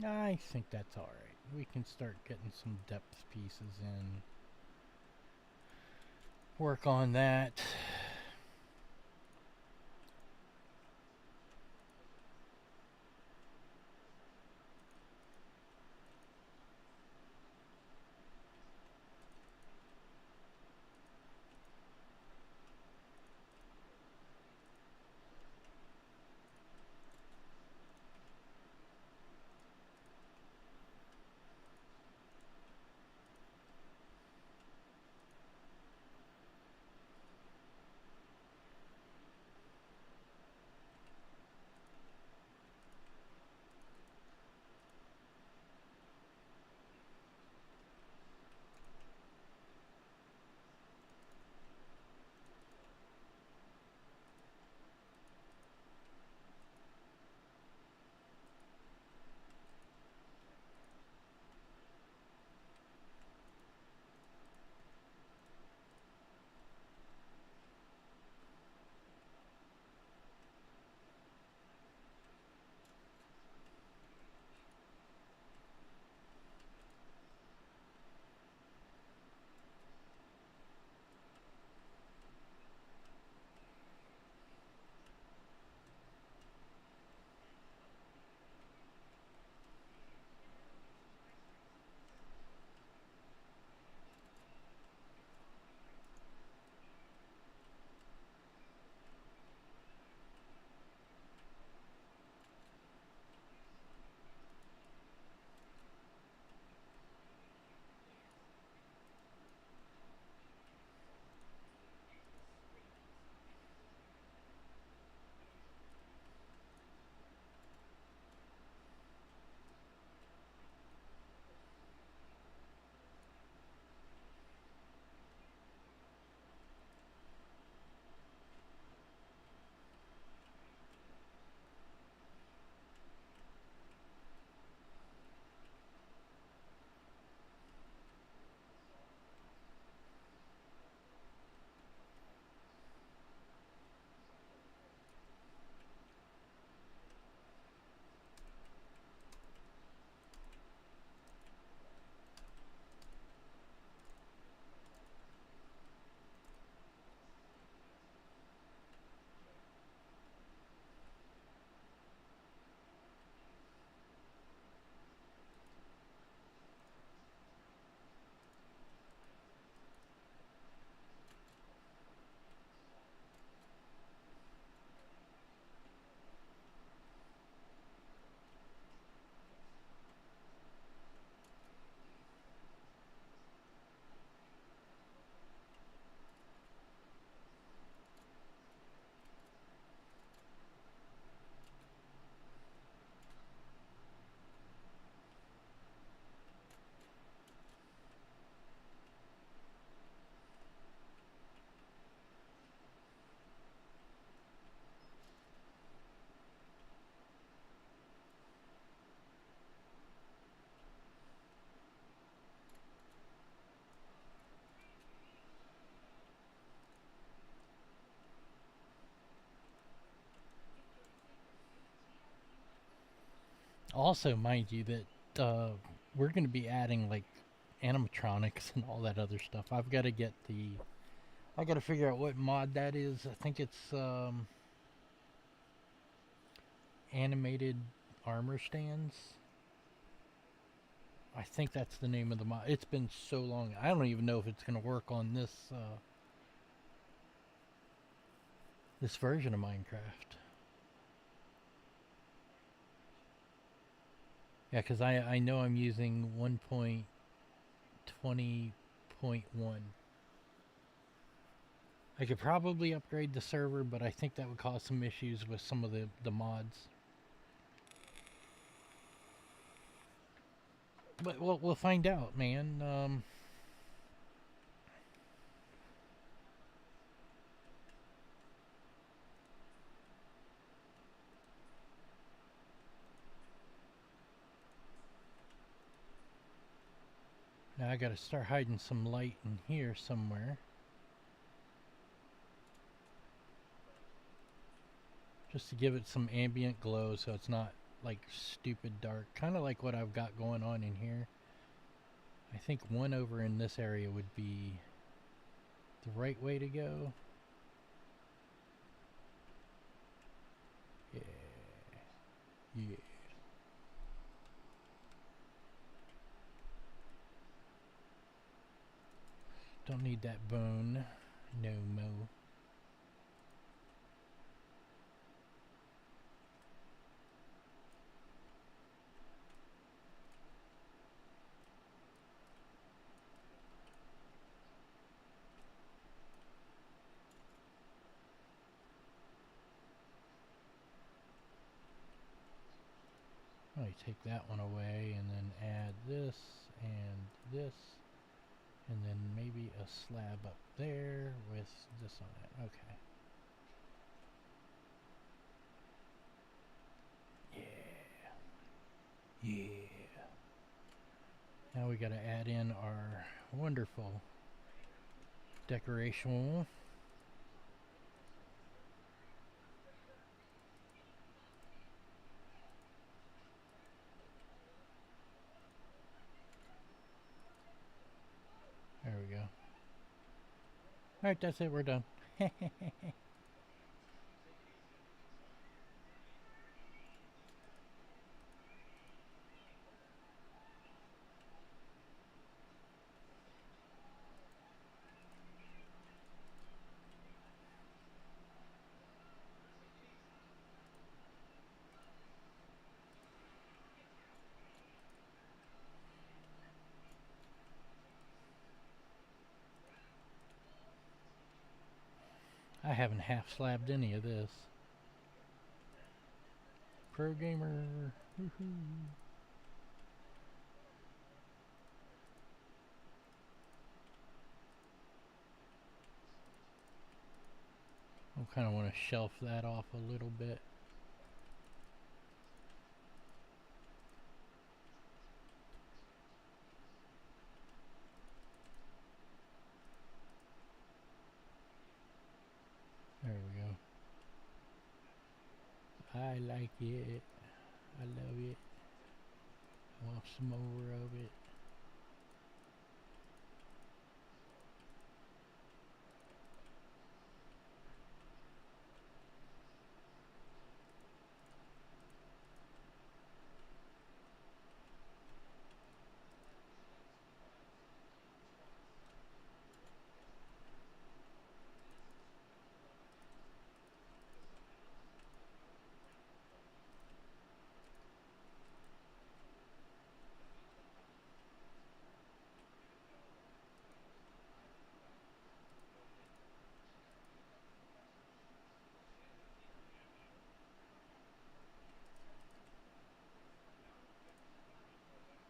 I think that's alright. We can start getting some depth pieces in. Work on that. Also, mind you, that we're going to be adding like animatronics and all that other stuff. I've got to get the. I got to figure out what mod that is. I think it's animated armor stands. I think that's the name of the mod. It's been so long. I don't even know if it's going to work on this version of Minecraft. Yeah, because I know I'm using 1.20.1. I could probably upgrade the server, but I think that would cause some issues with some of the mods. But we'll find out, man. Now I gotta start hiding some light in here somewhere. Just to give it some ambient glow so it's not like stupid dark. Kind of like what I've got going on in here. I think one over in this area would be the right way to go. Yeah. Yeah. Don't need that bone. No mo. Let me take that one away and then add this and this. And then maybe a slab up there with this on it. Okay. Yeah. Yeah. Now we gotta add in our wonderful decoration. There we go. Alright, that's it. We're done. I haven't half slabbed any of this. Pro gamer. Woohoo. I kind of want to shelf that off a little bit. There we go. I like it. I love it. I want some more of it.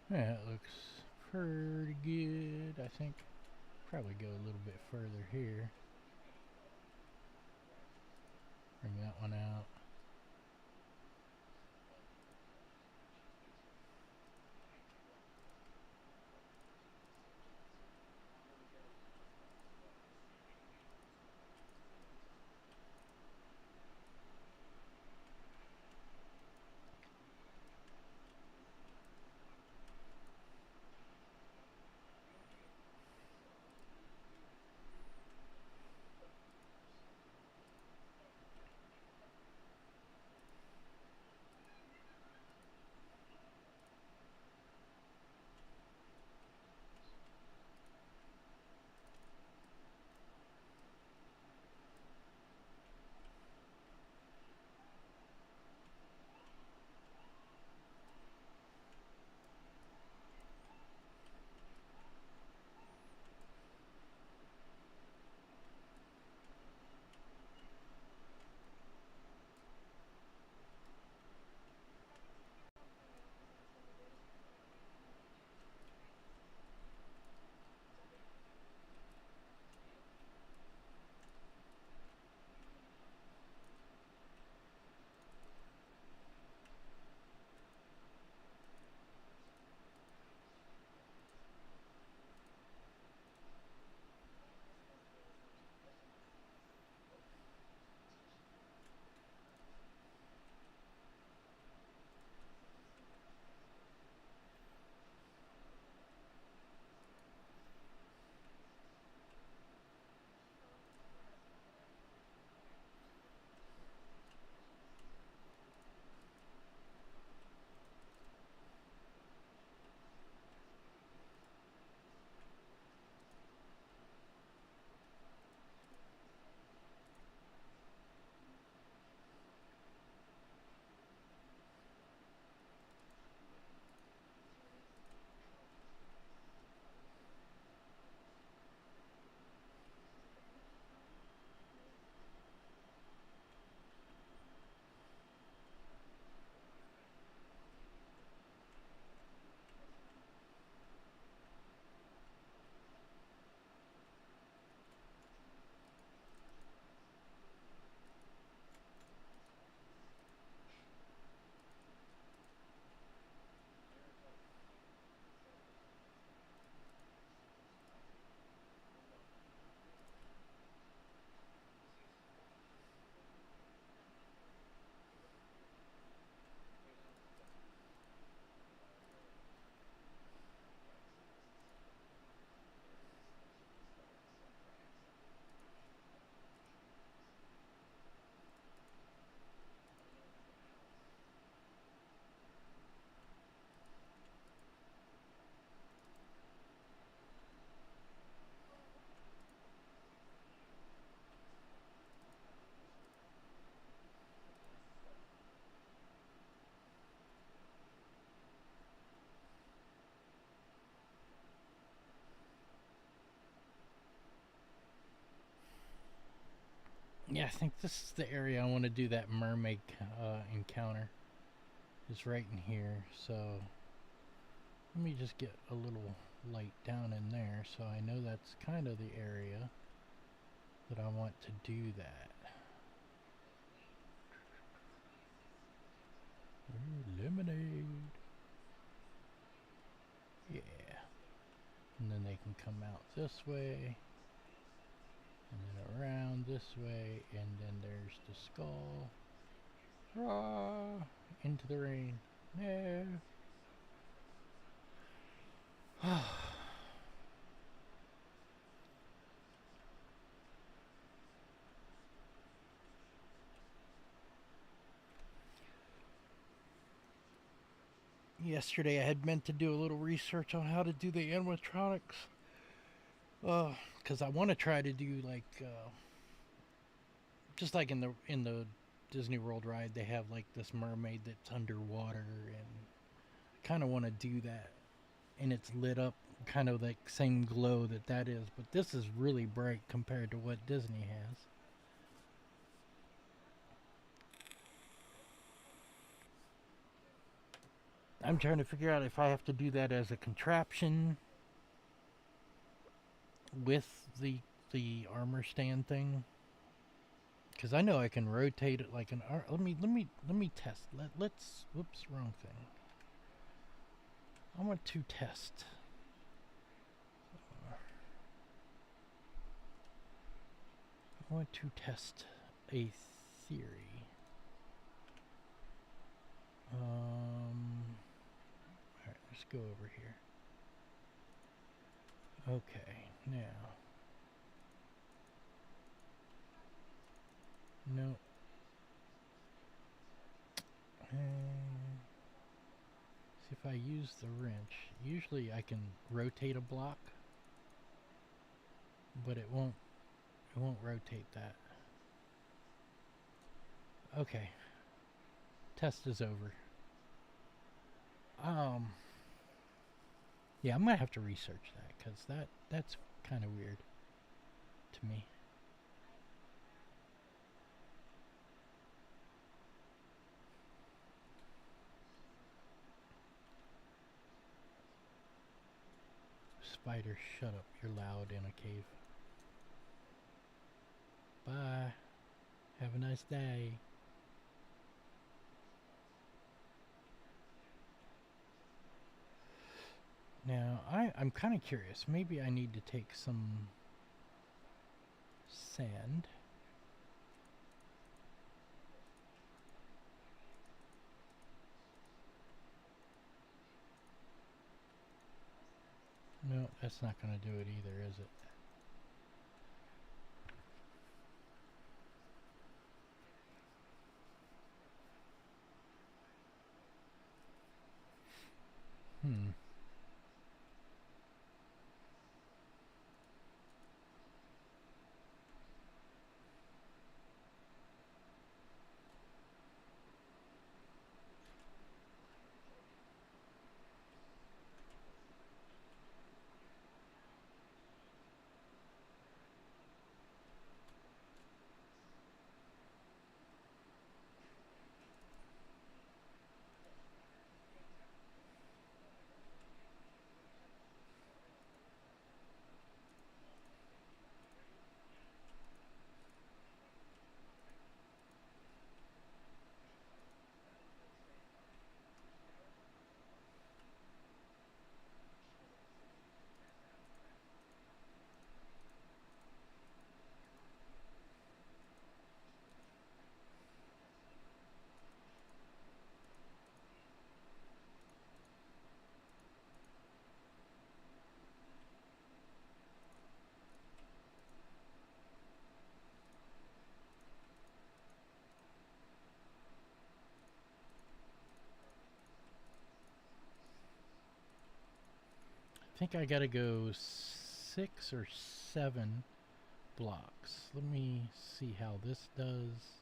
Yeah, it looks pretty good, I think. Probably go a little bit further here. Bring that one out. Yeah, I think this is the area I want to do that mermaid encounter. Is right in here. So let me just get a little light down in there so I know that's kind of the area that I want to do that. Ooh, lemonade. Yeah. And then they can come out this way. And then around this way. And then there's the skull. Rah! Into the rain. No. Yesterday I had meant to do a little research on how to do the animatronics. Because I want to try to do like, just like in the Disney World ride, they have like this mermaid that's underwater, and I kind of want to do that, and it's lit up kind of like same glow that is, but this is really bright compared to what Disney has. I'm trying to figure out if I have to do that as a contraption with the armor stand thing, because I know I can rotate it like an. Let me test. Let's. Whoops, wrong thing. I want to test. I want to test a theory. Alright, let's go over here. Okay, now. No. See if I use the wrench. Usually I can rotate a block, but it won't rotate that. Okay. Test is over. Yeah, I might have to research that because that's kind of weird to me. Spider, shut up. You're loud in a cave. Bye. Have a nice day. Now, I'm kind of curious. Maybe I need to take some sand. No, that's not going to do it either, is it? Hmm. I think I gotta go 6 or 7 blocks. Let me see how this does.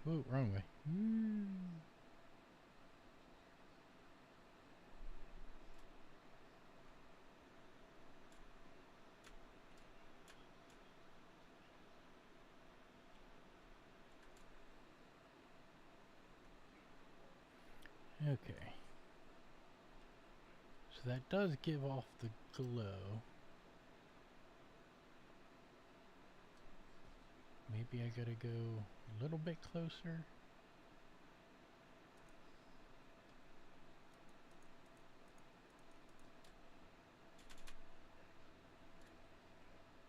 Oh, wrong way. Okay. So that does give off the glow. Maybe I gotta go a little bit closer.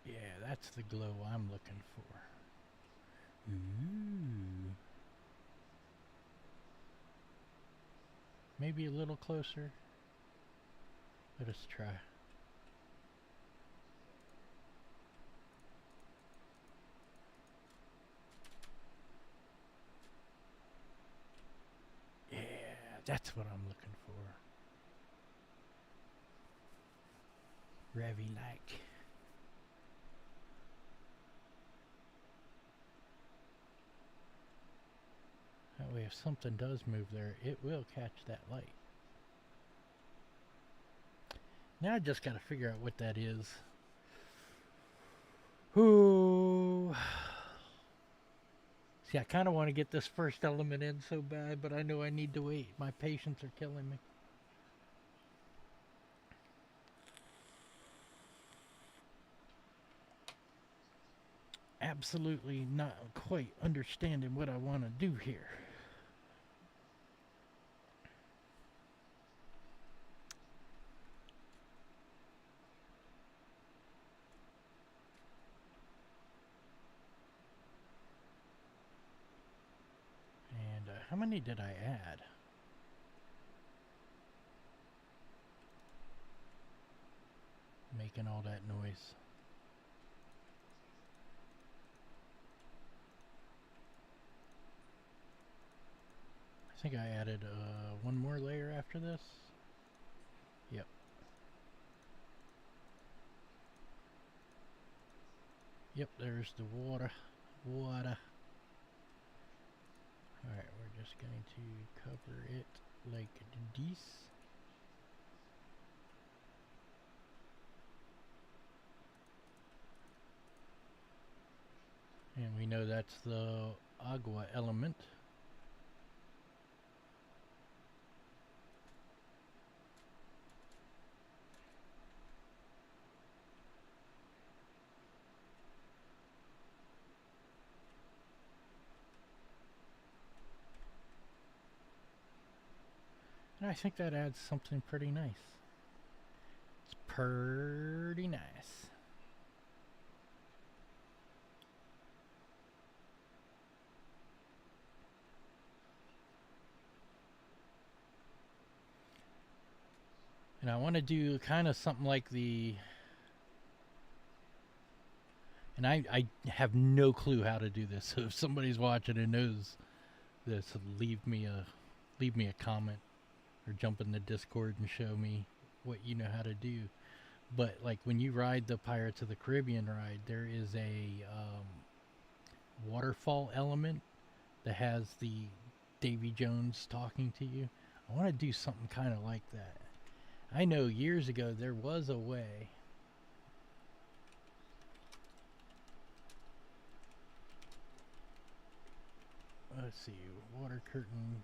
Yeah, that's the glow I'm looking for. Ooh. Maybe a little closer. Let us try. Yeah, that's what I'm looking for. Ravi like. That way if something does move there, it will catch that light. Now I just gotta figure out what that is. Ooh. See, I kind of want to get this first element in so bad, but I know I need to wait. My patients are killing me. Absolutely not quite understanding what I want to do here. And how many did I add? Making all that noise. I think I added one more layer after this. Yep. Yep, there's the water. Water. Alright, we're just going to cover it like this. And we know that's the agua element. And I think that adds something pretty nice. It's pretty nice. And I want to do kind of something like the... And I have no clue how to do this. So if somebody's watching and knows this, leave me a comment or jump in the Discord and show me what you know how to do. But like when you ride the Pirates of the Caribbean ride, there is a waterfall element that has the Davy Jones talking to you. I want to do something kind of like that. I know years ago there was a way. Let's see, water curtain.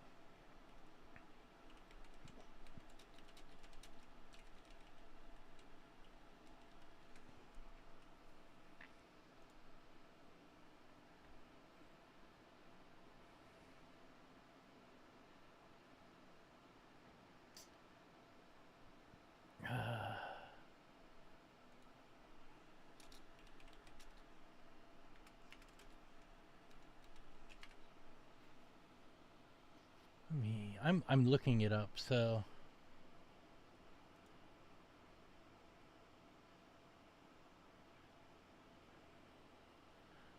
I'm looking it up, so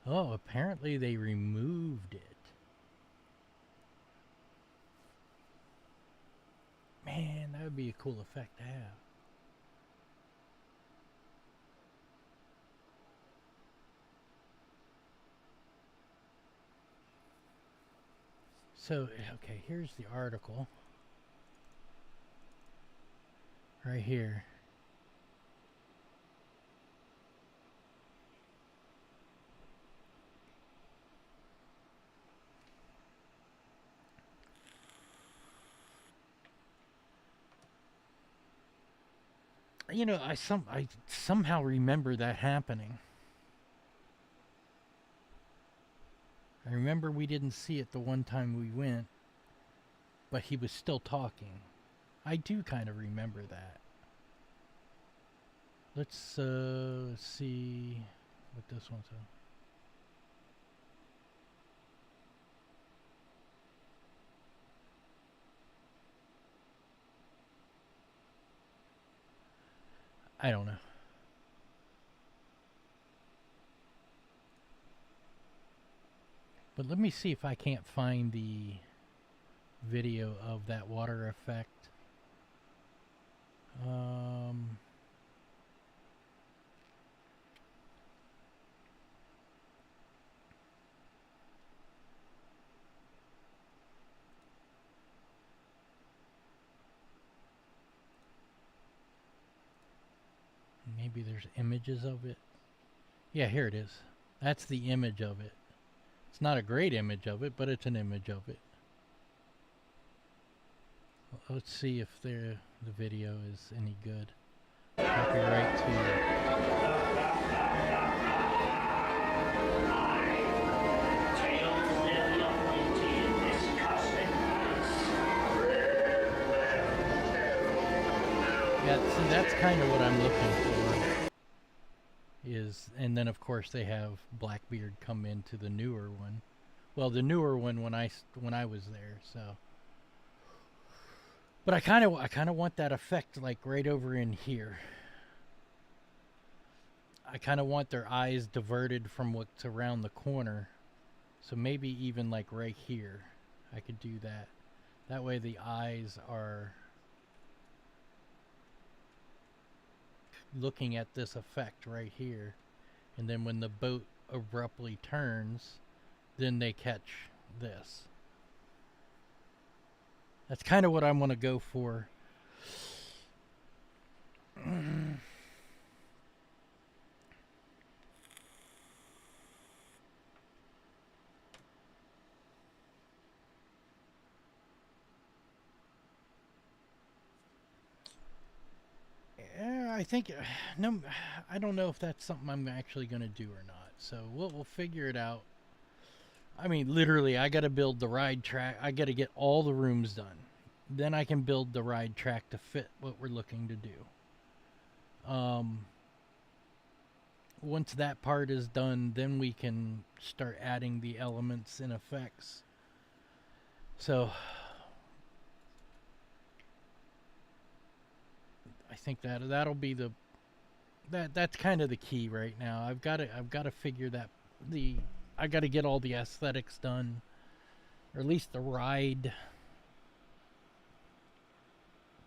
oh, apparently they removed it. Man, that would be a cool effect to have. So, okay, here's the article. Right here. You know, I somehow remember that happening. I remember we didn't see it the one time we went, but he was still talking. I do kind of remember that. Let's see what this one's on. I don't know. But let me see if I can't find the video of that water effect. Maybe there's images of it. Yeah, here it is. That's the image of it. It's not a great image of it, but it's an image of it. Let's see if the video is any good. Copyright to... Yeah, see, that's kind of what I'm looking for. And then of course they have Blackbeard come into the newer one. Well, the newer one when I was there, so. But I kind of want that effect like right over in here. I kind of want their eyes diverted from what's around the corner. So maybe even like right here, I could do that. That way the eyes are looking at this effect right here, and then when the boat abruptly turns, then they catch this. That's kind of what I want to go for. I think no, I don't know if that's something I'm actually going to do or not. So we'll figure it out. I mean, literally, I got to build the ride track. I got to get all the rooms done. Then I can build the ride track to fit what we're looking to do. Once that part is done, then we can start adding the elements and effects. So I think that'll be that's kind of the key right now. I've got to figure that I got to get all the aesthetics done, or at least the ride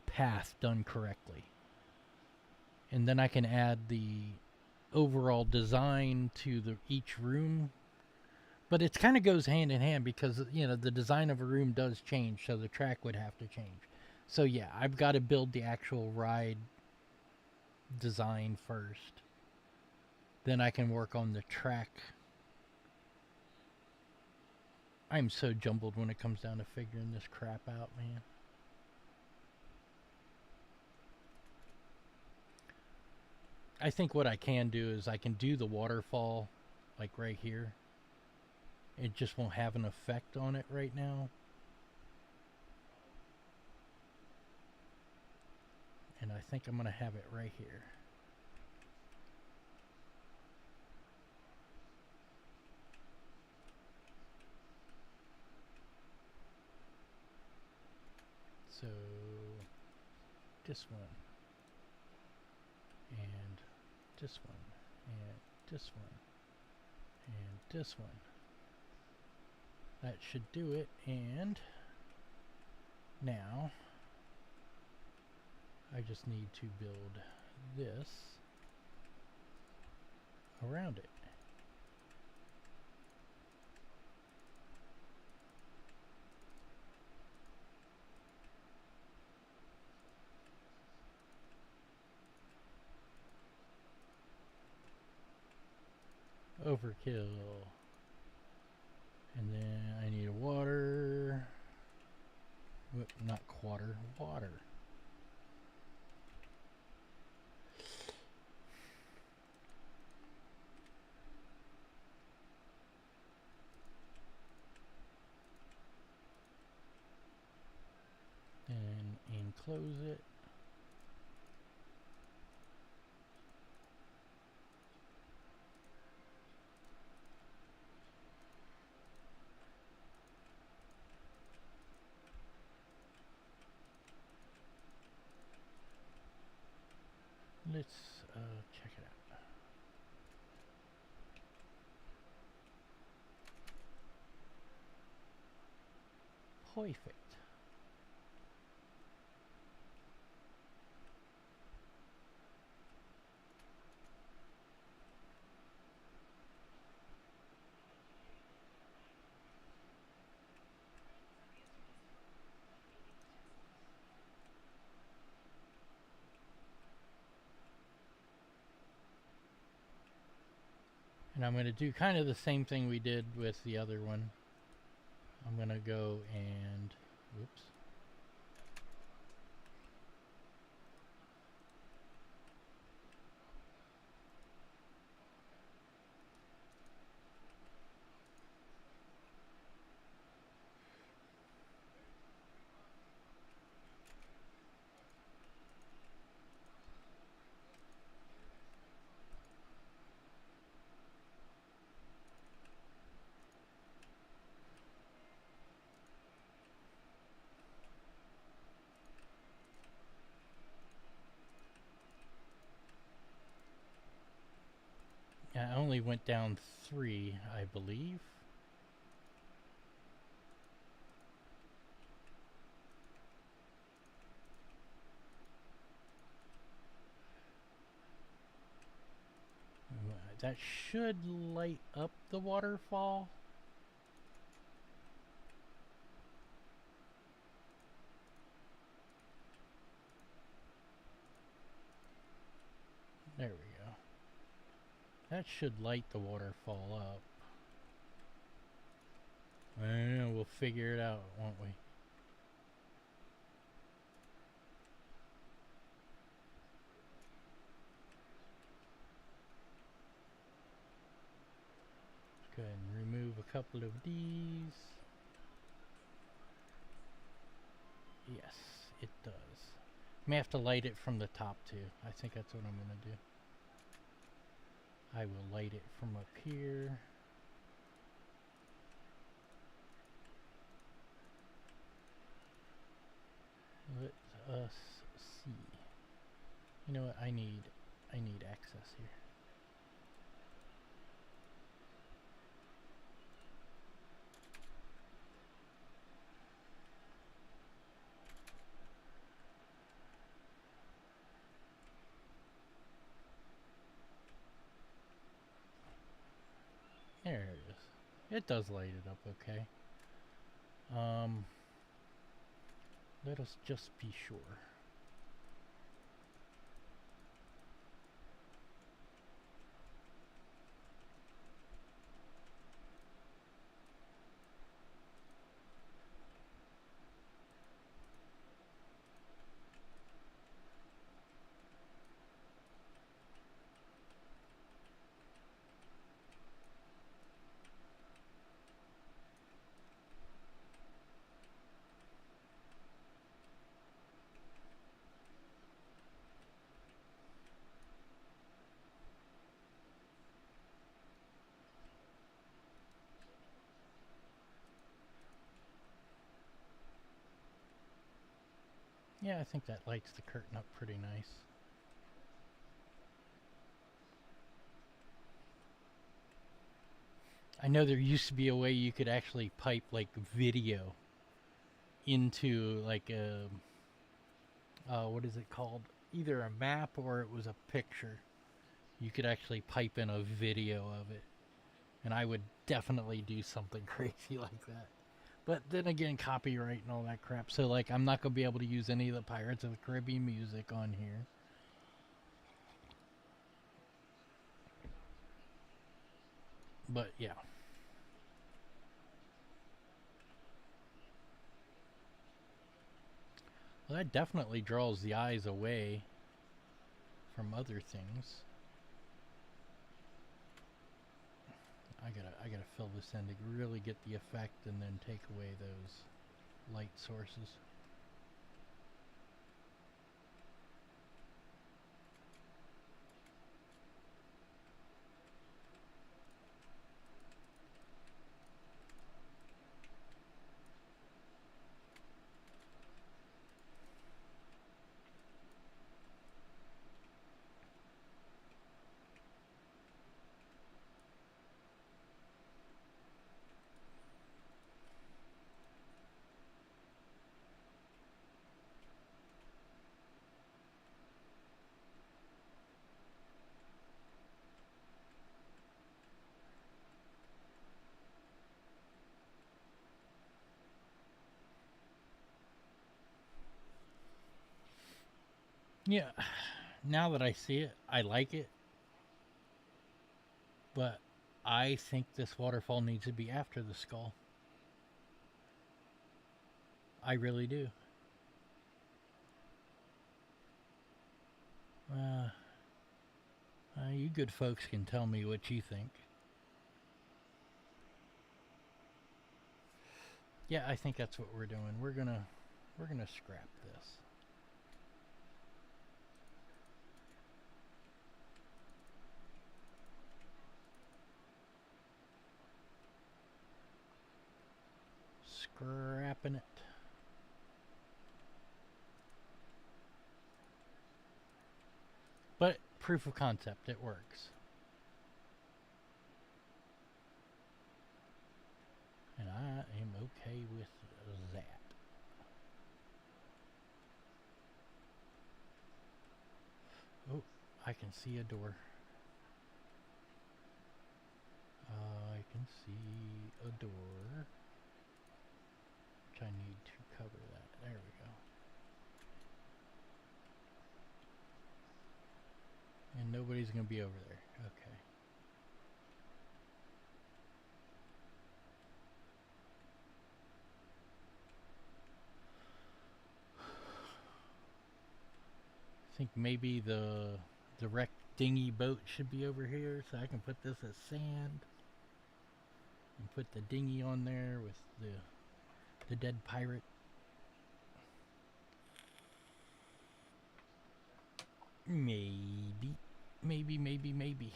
path done correctly, and then I can add the overall design to each room. But it kind of goes hand in hand because, you know, the design of a room does change, so the track would have to change. So yeah, I've got to build the actual ride design first. Then I can work on the track. I'm so jumbled when it comes down to figuring this crap out, man. I think what I can do is I can do the waterfall like right here. It just won't have an effect on it right now. And I think I'm going to have it right here. So this one, and this one, and this one, and this one. That should do it. And now I just need to build this around it. Overkill. And then I need a water. Not quarter, water. close it. Let's check it out. Perfect. And I'm going to do kind of the same thing we did with the other one. I'm going to go and, whoops. I only went down 3, I believe. That should light up the waterfall. There we go. That should light the waterfall up. We'll figure it out, won't we? Let's go ahead and remove a couple of these. Yes, it does. May have to light it from the top too. I think that's what I'm going to do. I will light it from up here. Let us see. You know what? I need access here. There it is. It does light it up okay. Let us just be sure. Yeah, I think that lights the curtain up pretty nice. I know there used to be a way you could actually pipe like video into like a what is it called? Either a map or it was a picture. You could actually pipe in a video of it. And I would definitely do something crazy like that. But then again, copyright and all that crap. So like I'm not going to be able to use any of the Pirates of the Caribbean music on here. But yeah. Well, that definitely draws the eyes away from other things. I gotta fill this in to really get the effect and then take away those light sources. Yeah, now that I see it, I like it, but I think this waterfall needs to be after the skull. I really do. Uh, you good folks can tell me what you think. Yeah, I think that's what we're doing. We're gonna scrap this. Scrapping it. But proof of concept, it works. And I am okay with that. Oh, I can see a door. I can see a door. Which I need to cover that. There we go. And nobody's going to be over there. Okay. I think maybe the wrecked dinghy boat should be over here, so I can put this as sand and put the dinghy on there with the dead pirate. Maybe. Maybe.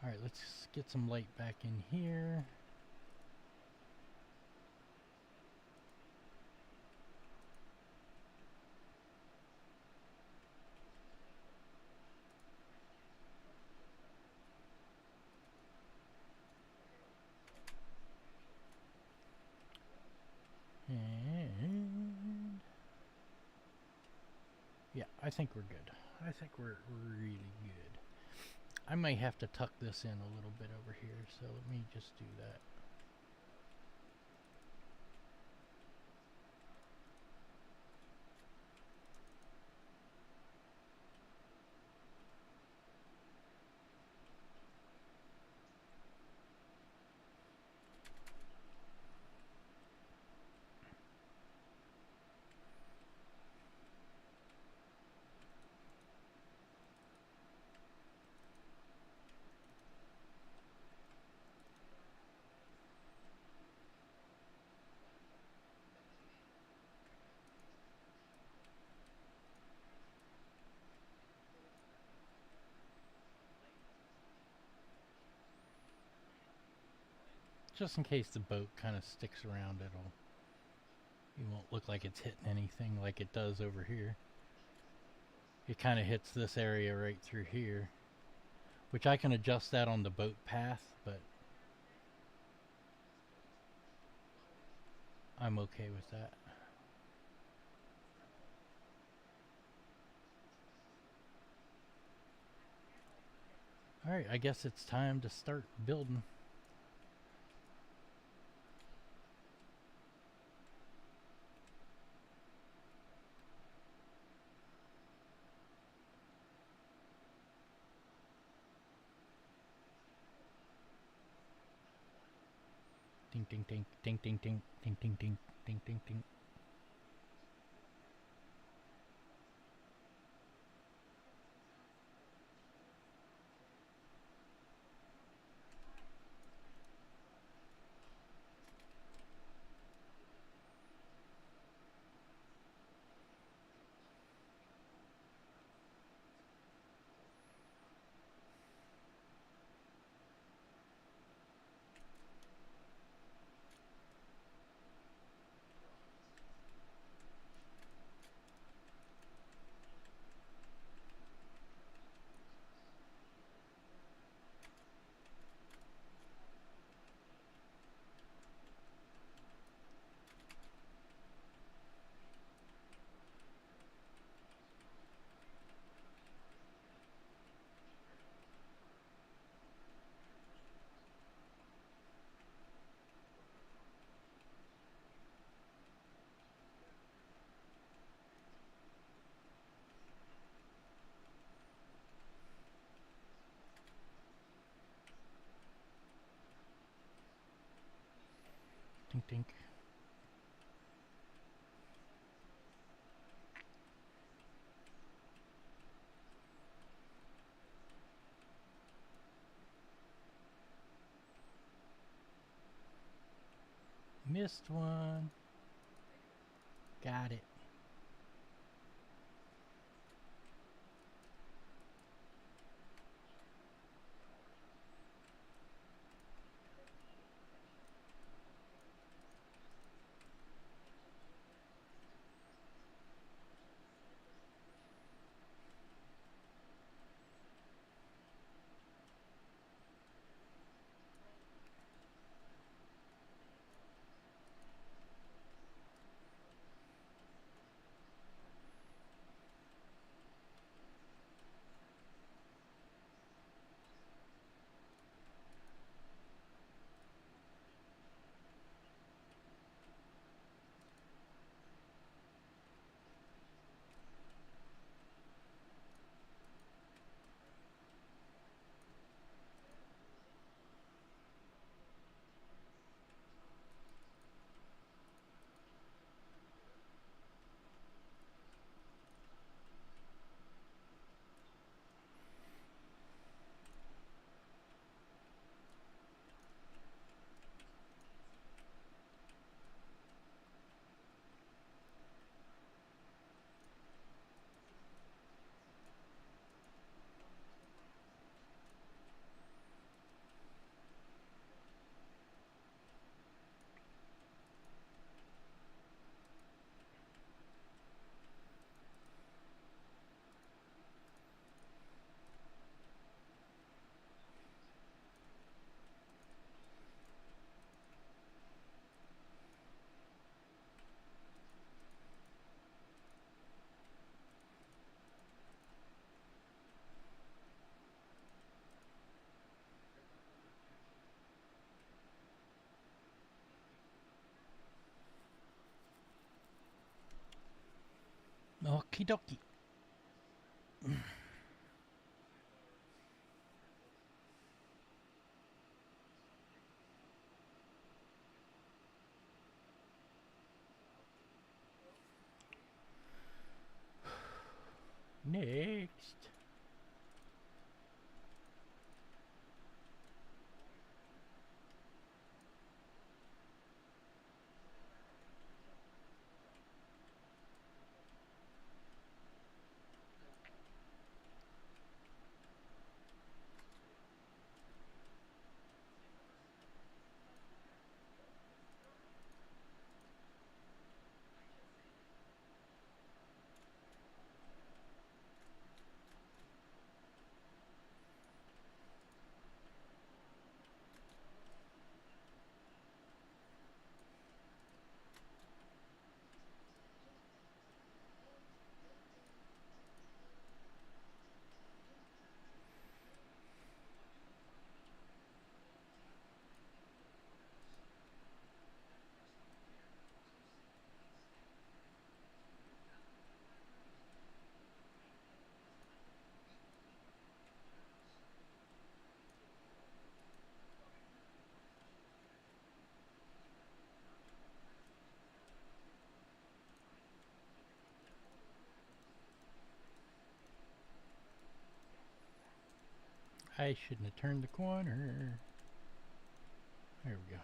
Alright, let's get some light back in here. And yeah, I think we're good. I think we're really good. I might have to tuck this in a little bit over here, so let me just do that. Just in case the boat kind of sticks around, it won't look like it's hitting anything like it does over here. It kind of hits this area right through here, which I can adjust that on the boat path, but I'm okay with that. Alright, I guess it's time to start building. Ding ding ding ding ding ding ding ding ding ding ding ding. Tink tink. Missed one. Got it. Okie dokie. Next. I shouldn't have turned the corner. There we go.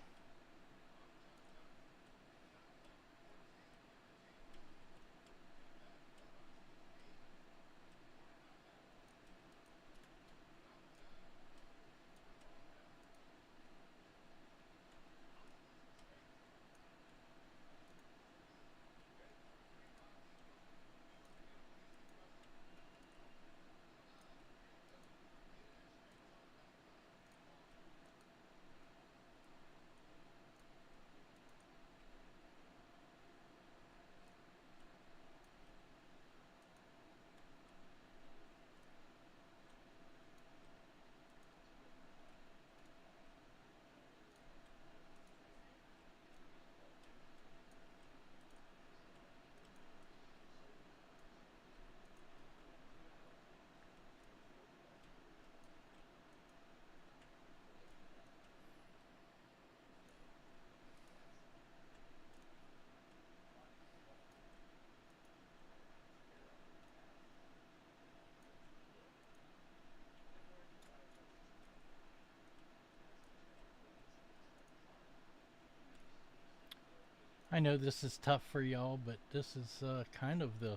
I know this is tough for y'all, but this is kind of the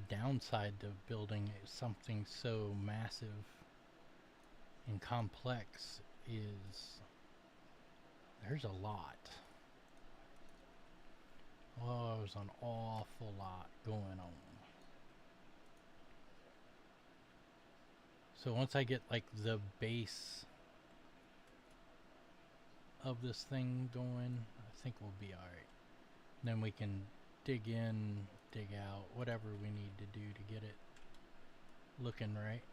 downside to building something so massive and complex is there's a lot. Oh, there's an awful lot going on. So once I get like the base of this thing going, I think we'll be alright. Then we can dig in, dig out, whatever we need to do to get it looking right.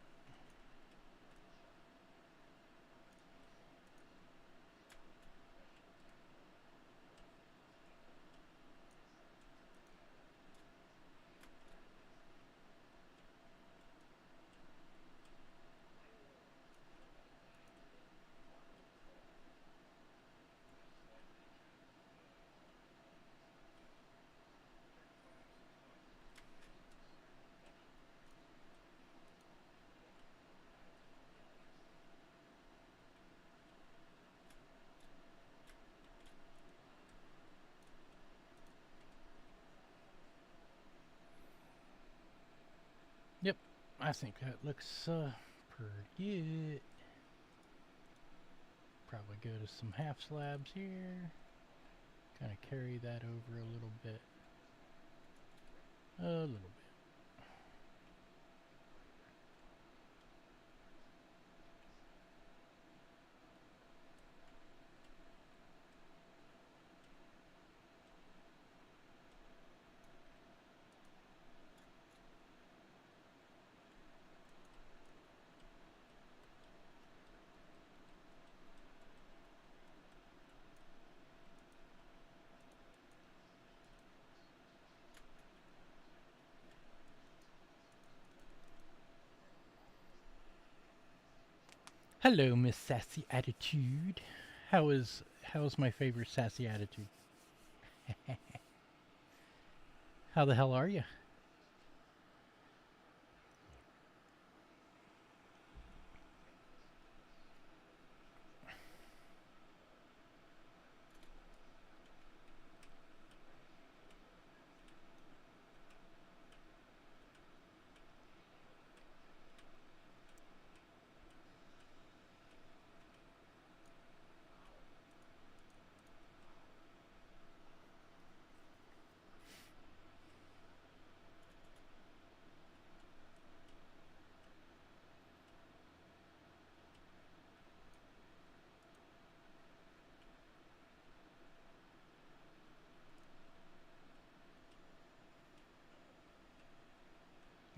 Yep, I think that looks pretty good. Probably go to some half slabs here. Kind of carry that over a little bit. A little bit. Hello, Miss Sassy Attitude. How's my favorite sassy attitude? How the hell are you?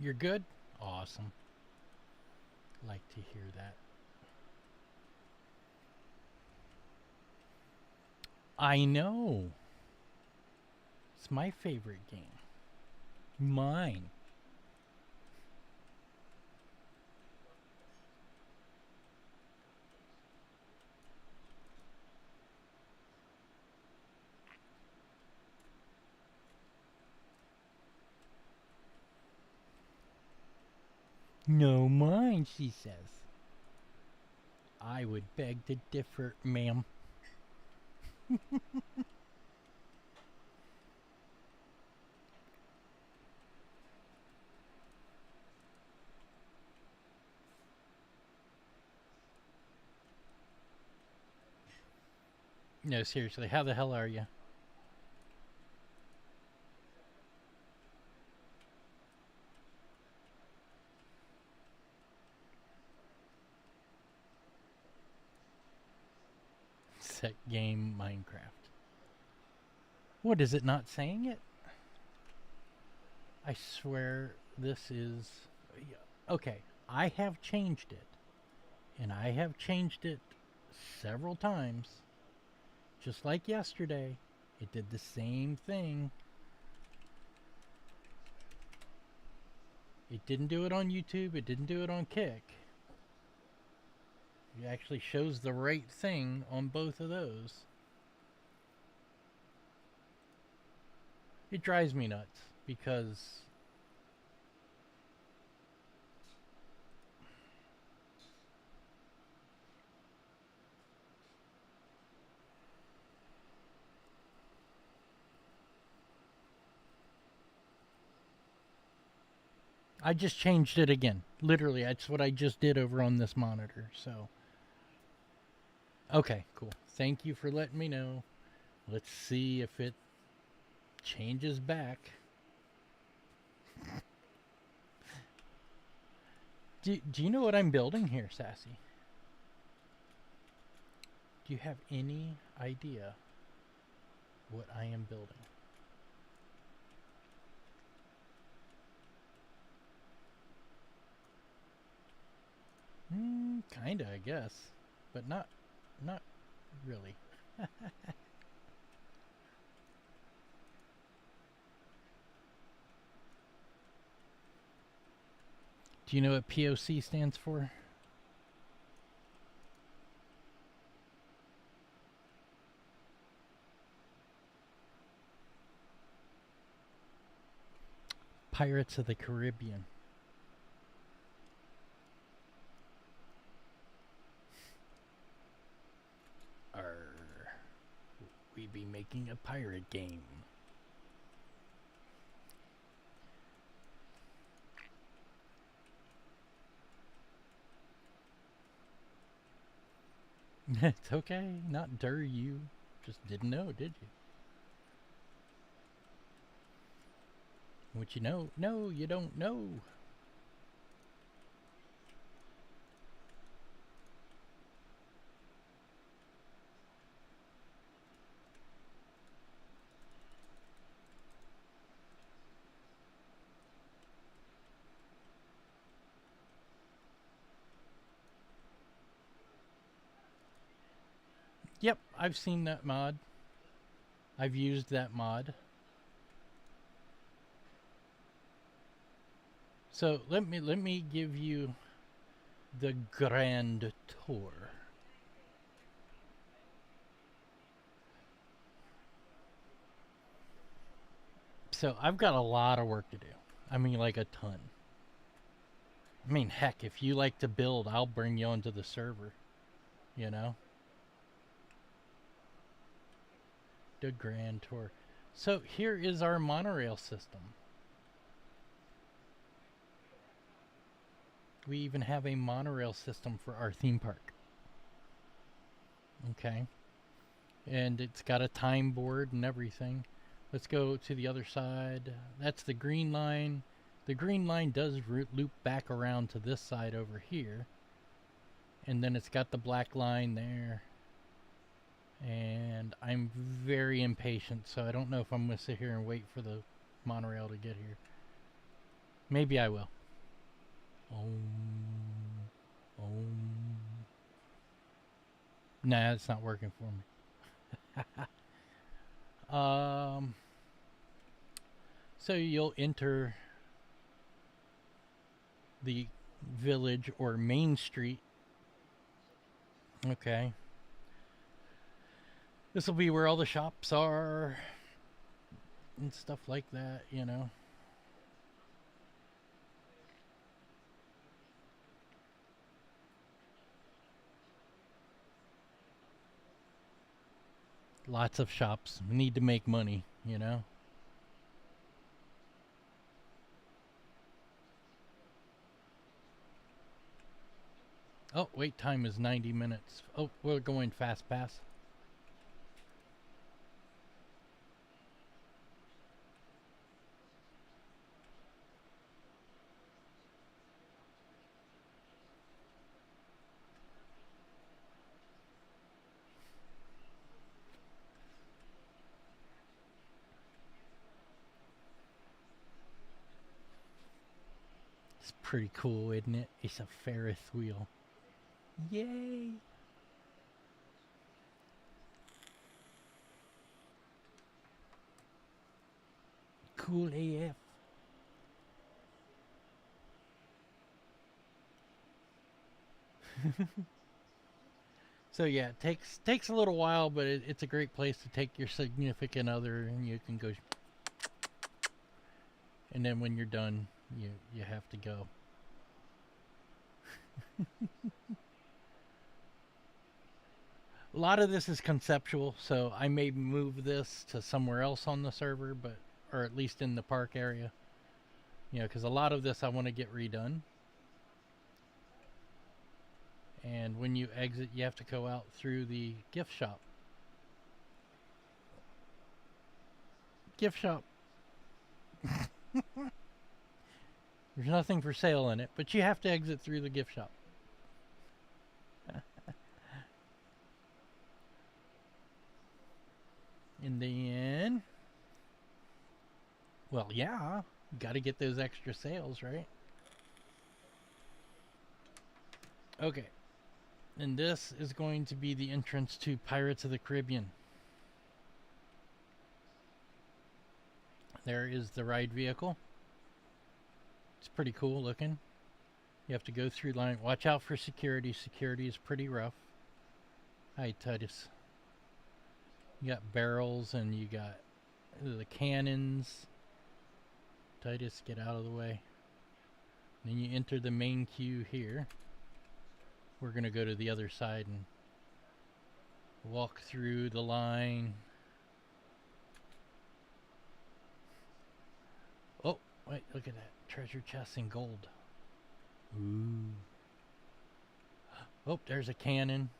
You're good? Awesome. Like to hear that. I know. It's my favorite game. Mine. No, mine, she says. I would beg to differ, ma'am. No, seriously, how the hell are you? Set game Minecraft. What, is it not saying it? I swear this is... Okay, I have changed it. And I have changed it several times. Just like yesterday, it did the same thing. It didn't do it on YouTube, it didn't do it on Kick. It actually shows the right thing on both of those. It drives me nuts because I just changed it again. Literally, that's what I just did over on this monitor. So, okay, cool. Thank you for letting me know. Let's see if it changes back. Do you know what I'm building here, Sassy? Do you have any idea what I am building? Kinda, I guess, but not really. Do you know what POC stands for? Pirates of the Caribbean. Arr, we be making a pirate game. It's okay, not dir you. Just didn't know, did you? What you know? No, you don't know. Yep, I've seen that mod. I've used that mod. So let me give you the grand tour. So I've got a lot of work to do. I mean, like a ton. I mean, heck, if you like to build, I'll bring you onto the server. You know? The grand tour. So here is our monorail system. We even have a monorail system for our theme park. Okay. And it's got a time board and everything. Let's go to the other side. That's the green line. The green line does loop back around to this side over here. And then it's got the black line there. And I'm very impatient, so I don't know if I'm going to sit here and wait for the monorail to get here. Maybe I will. Nah, it's not working for me. So you'll enter the village or main street. Okay. This will be where all the shops are and stuff like that, you know. Lots of shops. We need to make money, you know. Oh, wait time is 90 minutes. Oh, we're going fast pass. It's pretty cool, isn't it? It's a Ferris wheel. Yay! Cool AF. So yeah, it takes a little while, but it's a great place to take your significant other, and you can go. And then when you're done, you have to go. A lot of this is conceptual, so I may move this to somewhere else on the server, but or at least in the park area. You know, because a lot of this I want to get redone. And when you exit, you have to go out through the gift shop. Gift shop. There's nothing for sale in it, but you have to exit through the gift shop. And then, well, yeah, you got to get those extra sales, right? Okay. And this is going to be the entrance to Pirates of the Caribbean. There is the ride vehicle. It's pretty cool looking. You have to go through line. Watch out for security. Security is pretty rough. Hi, Titus. You got barrels and you got the cannons. Titus, get out of the way. Then you enter the main queue here. We're going to go to the other side and walk through the line. Oh, wait, look at that. Treasure chest in gold. Ooh. Oh, there's a cannon.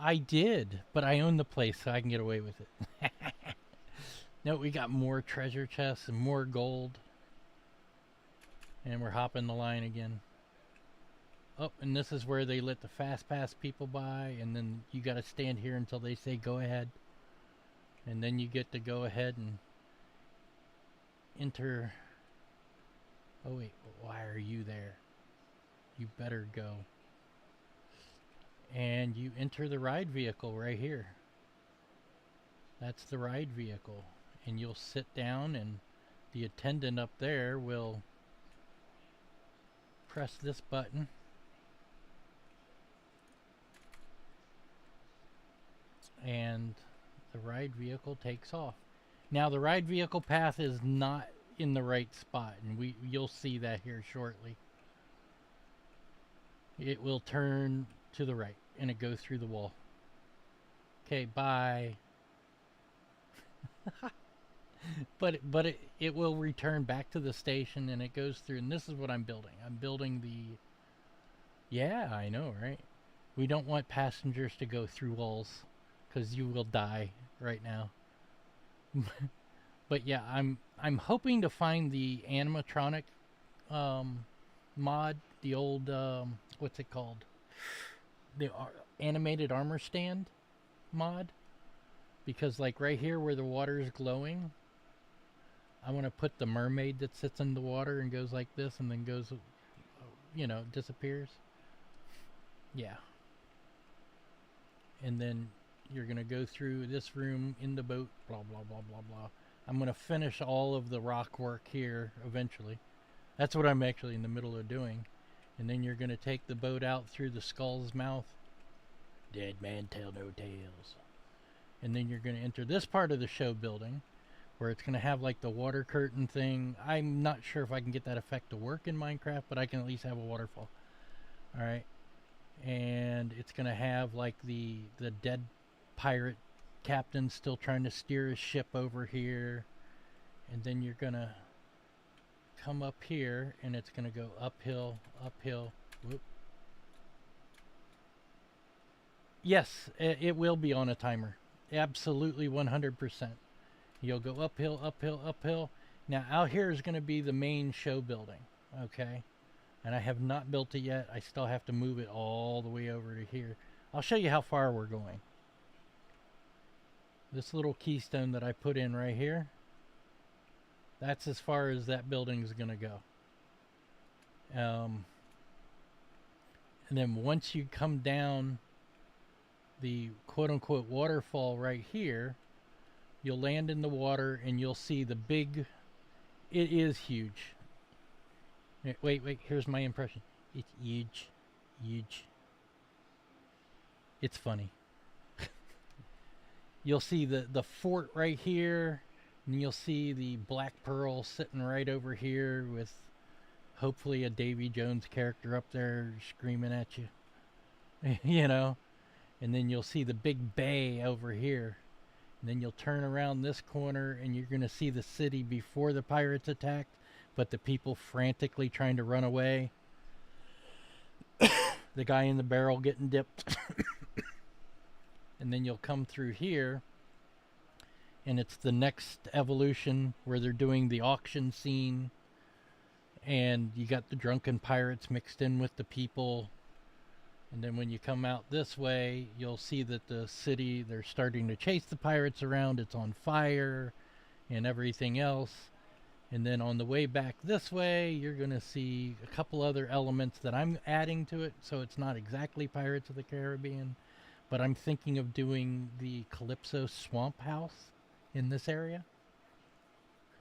I did, but I own the place, so I can get away with it. No, we got more treasure chests and more gold. And we're hopping the line again. Oh, and this is where they let the fast pass people by, and then you got to stand here until they say go ahead. And then you get to go ahead and enter. Oh wait, why are you there? You better go. And you enter the ride vehicle right here. That's the ride vehicle. And you'll sit down and the attendant up there will press this button. And the ride vehicle takes off. Now the ride vehicle path is not in the right spot, and you'll see that here shortly. It will turn to the right and it goes through the wall. Okay, bye. but it will return back to the station and it goes through, and this is what I'm building. I'm building the, yeah, I know, right? We don't want passengers to go through walls because you will die right now. But yeah, I'm hoping to find the animatronic mod, the old what's it called? The animated armor stand mod, because like right here where the water is glowing, I want to put the mermaid that sits in the water and goes like this and then goes, you know, disappears. Yeah. And then you're going to go through this room in the boat, blah, blah, blah, blah, blah. I'm going to finish all of the rock work here eventually. That's what I'm actually in the middle of doing. And then you're going to take the boat out through the skull's mouth. Dead man tell no tales. And then you're going to enter this part of the show building where it's going to have like the water curtain thing. I'm not sure if I can get that effect to work in Minecraft, but I can at least have a waterfall. Alright. And it's going to have like the dead pirate captain still trying to steer his ship over here. And then you're going to come up here and it's going to go uphill, uphill. Whoop. Yes, it will be on a timer. Absolutely 100%. You'll go uphill, uphill, uphill. Now out here is going to be the main show building. Okay. And I have not built it yet. I still have to move it all the way over to here. I'll show you how far we're going. This little keystone that I put in right here, that's as far as that building is going to go. And then once you come down the quote-unquote waterfall right here, you'll land in the water and you'll see the big, it is huge. Wait, here's my impression. It's huge, huge. It's funny. You'll see the fort right here, and you'll see the Black Pearl sitting right over here with hopefully a Davy Jones character up there screaming at you. You know? And then you'll see the big bay over here. And then you'll turn around this corner and you're going to see the city before the pirates attacked, but the people frantically trying to run away. The guy in the barrel getting dipped. And then you'll come through here, and it's the next evolution where they're doing the auction scene, and you got the drunken pirates mixed in with the people. And then when you come out this way, you'll see that the city, they're starting to chase the pirates around. It's on fire and everything else. And then on the way back this way, you're going to see a couple other elements that I'm adding to it. So it's not exactly Pirates of the Caribbean, but I'm thinking of doing the Calypso Swamp House in this area.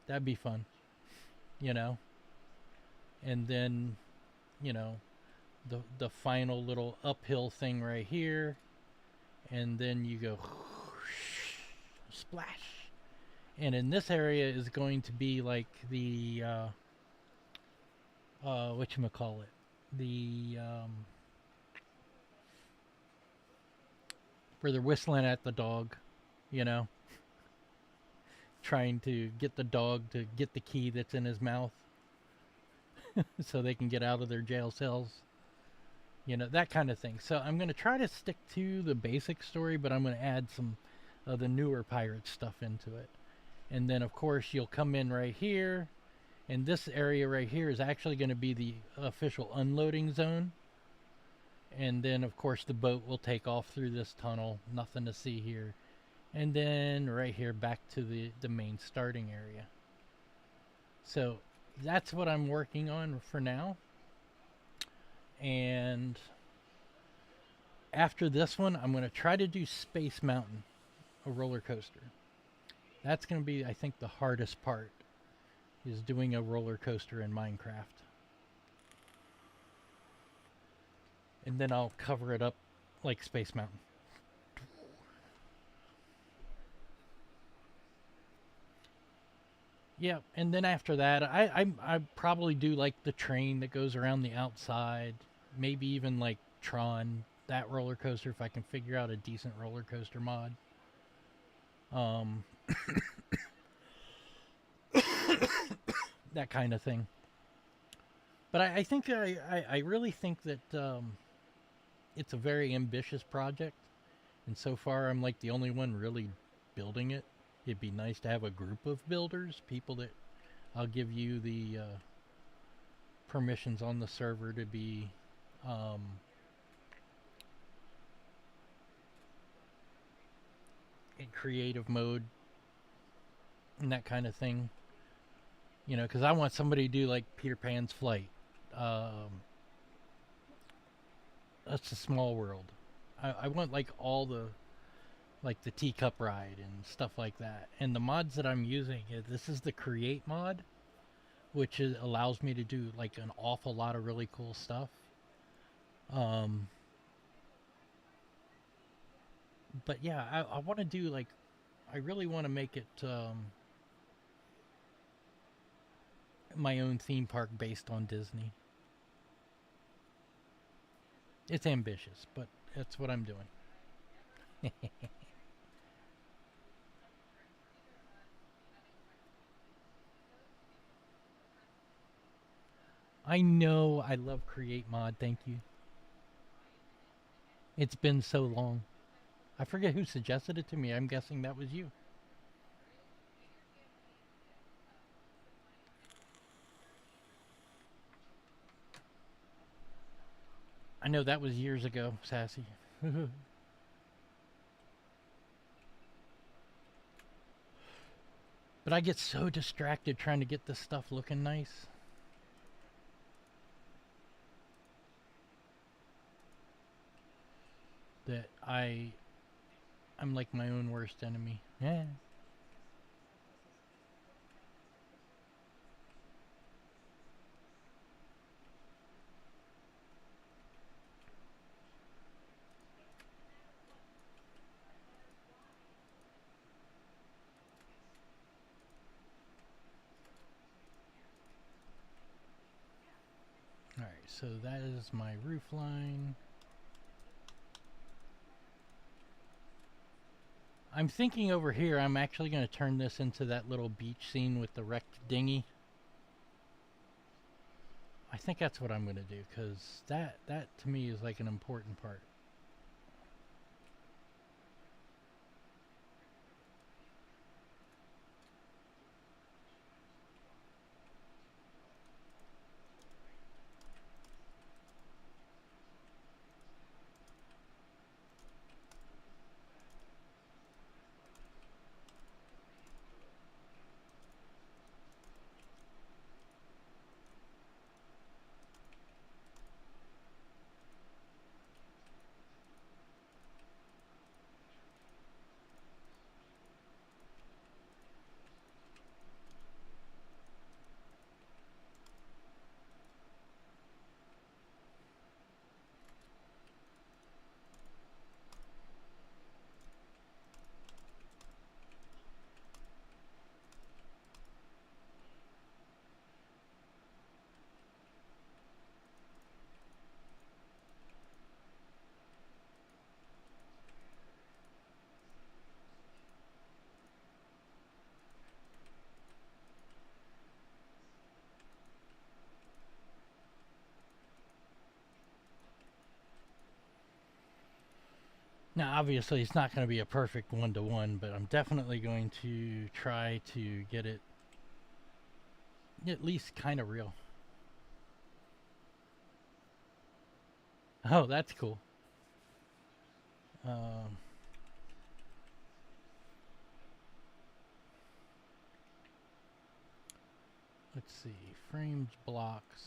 That'd be fun, you know. And then, you know, the final little uphill thing right here, and then you go splash. And in this area is going to be like the whatchamacallit, the where they're whistling at the dog, you know, trying to get the dog to get the key that's in his mouth so they can get out of their jail cells. You know, that kind of thing. So I'm going to try to stick to the basic story, but I'm going to add some of the newer pirate stuff into it. And then, of course, you'll come in right here. And this area right here is actually going to be the official unloading zone. And then, of course, the boat will take off through this tunnel. Nothing to see here. And then right here back to the main starting area. So that's what I'm working on for now. And after this one, I'm going to try to do Space Mountain, a roller coaster. That's going to be, I think, the hardest part, is doing a roller coaster in Minecraft. And then I'll cover it up like Space Mountain. Yeah, and then after that, I probably do like the train that goes around the outside, maybe even like Tron, that roller coaster, if I can figure out a decent roller coaster mod. That kind of thing. But I think I really think that it's a very ambitious project, and so far I'm like the only one really building it. It'd be nice to have a group of builders, people that I'll give you the permissions on the server to be in creative mode and that kind of thing. You know, because I want somebody to do like Peter Pan's Flight. That's a small world. I want like all the like the teacup ride and stuff like that. And the mods that I'm using, this is the create mod, which allows me to do like an awful lot of really cool stuff. But yeah, I want to do like, I really want to make it my own theme park based on Disney. It's ambitious, but that's what I'm doing. I know, I love Create Mod, thank you. It's been so long. I forget who suggested it to me. I'm guessing that was you. I know that was years ago, Sassy. But I get so distracted trying to get this stuff looking nice. That I'm like my own worst enemy. Yeah. Alright, so that is my roof line. I'm thinking over here I'm actually going to turn this into that little beach scene with the wrecked dinghy. I think that's what I'm going to do, because that to me is like an important part. Now, obviously, it's not going to be a perfect one-to-one, but I'm definitely going to try to get it at least kind of real. Oh, that's cool. Um, let's see. Frames, blocks.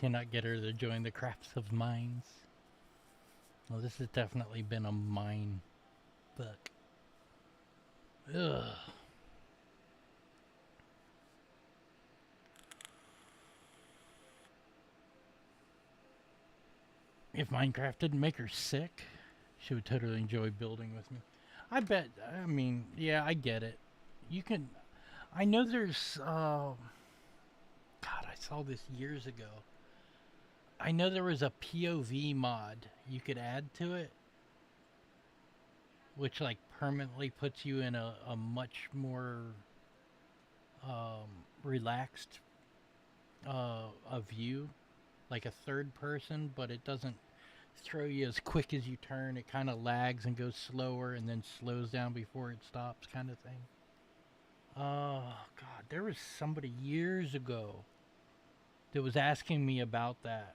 Cannot get her to join the crafts of mines. Well, this has definitely been a mine book. Ugh. If Minecraft didn't make her sick, she would totally enjoy building with me. I bet, I mean, yeah, I get it. You can, I know there's, God, I saw this years ago. I know there was a POV mod you could add to it, which like permanently puts you in a much more relaxed a view, like a third person, but it doesn't throw you as quick as you turn. It kind of lags and goes slower and then slows down before it stops, kind of thing. Oh, God, there was somebody years ago that was asking me about that.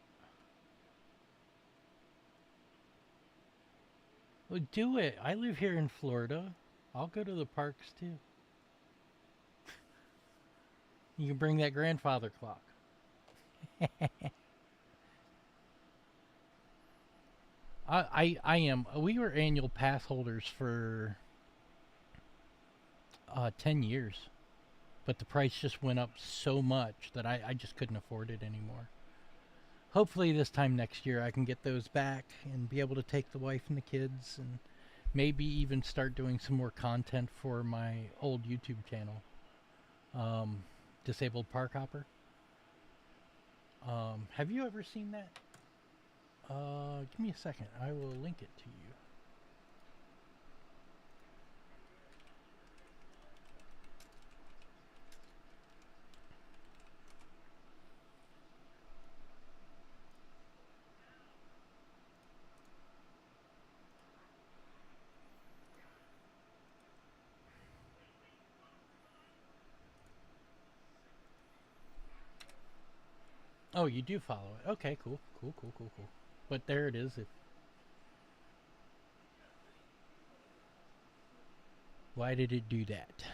Well, do it. I live here in Florida. I'll go to the parks too. You can bring that grandfather clock. I am. We were annual pass holders for 10 years, but the price just went up so much that I just couldn't afford it anymore. Hopefully, this time next year, I can get those back and be able to take the wife and the kids and maybe even start doing some more content for my old YouTube channel, Disabled Park Hopper. Have you ever seen that? Give me a second. I will link it to you. Oh, you do follow it. Okay, cool. Cool. But there it is. Why did it do that?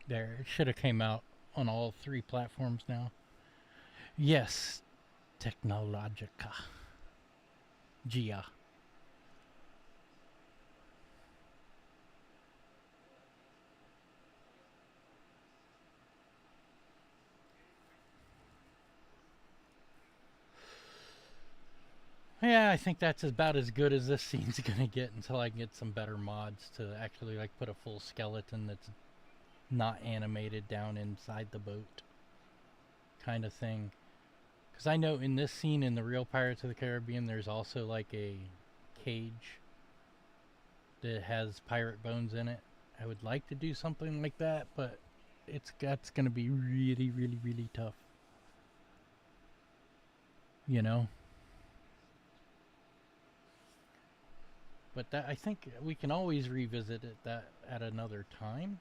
There, it should have came out on all 3 platforms now. Yes, Technologica. Gia. Yeah, I think that's about as good as this scene's gonna get until I can get some better mods to actually like put a full skeleton that's not animated down inside the boat, kind of thing. Because I know in this scene in the real Pirates of the Caribbean, there's also like a cage that has pirate bones in it. I would like to do something like that, but that's gonna be really tough. You know. But that I think we can always revisit it that at another time.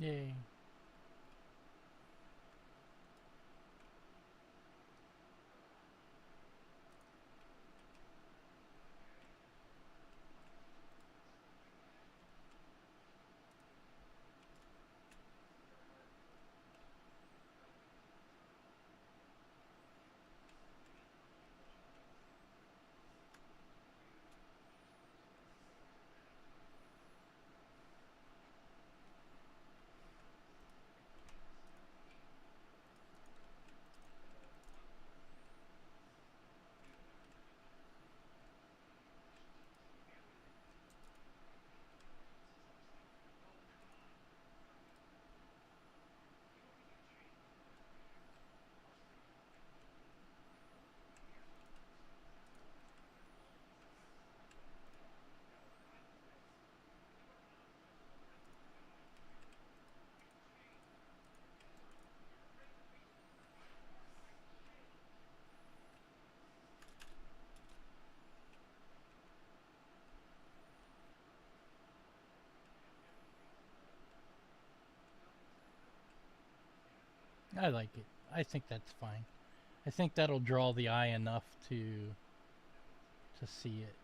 Yay. I like it. I think that's fine. I think that'll draw the eye enough to see it.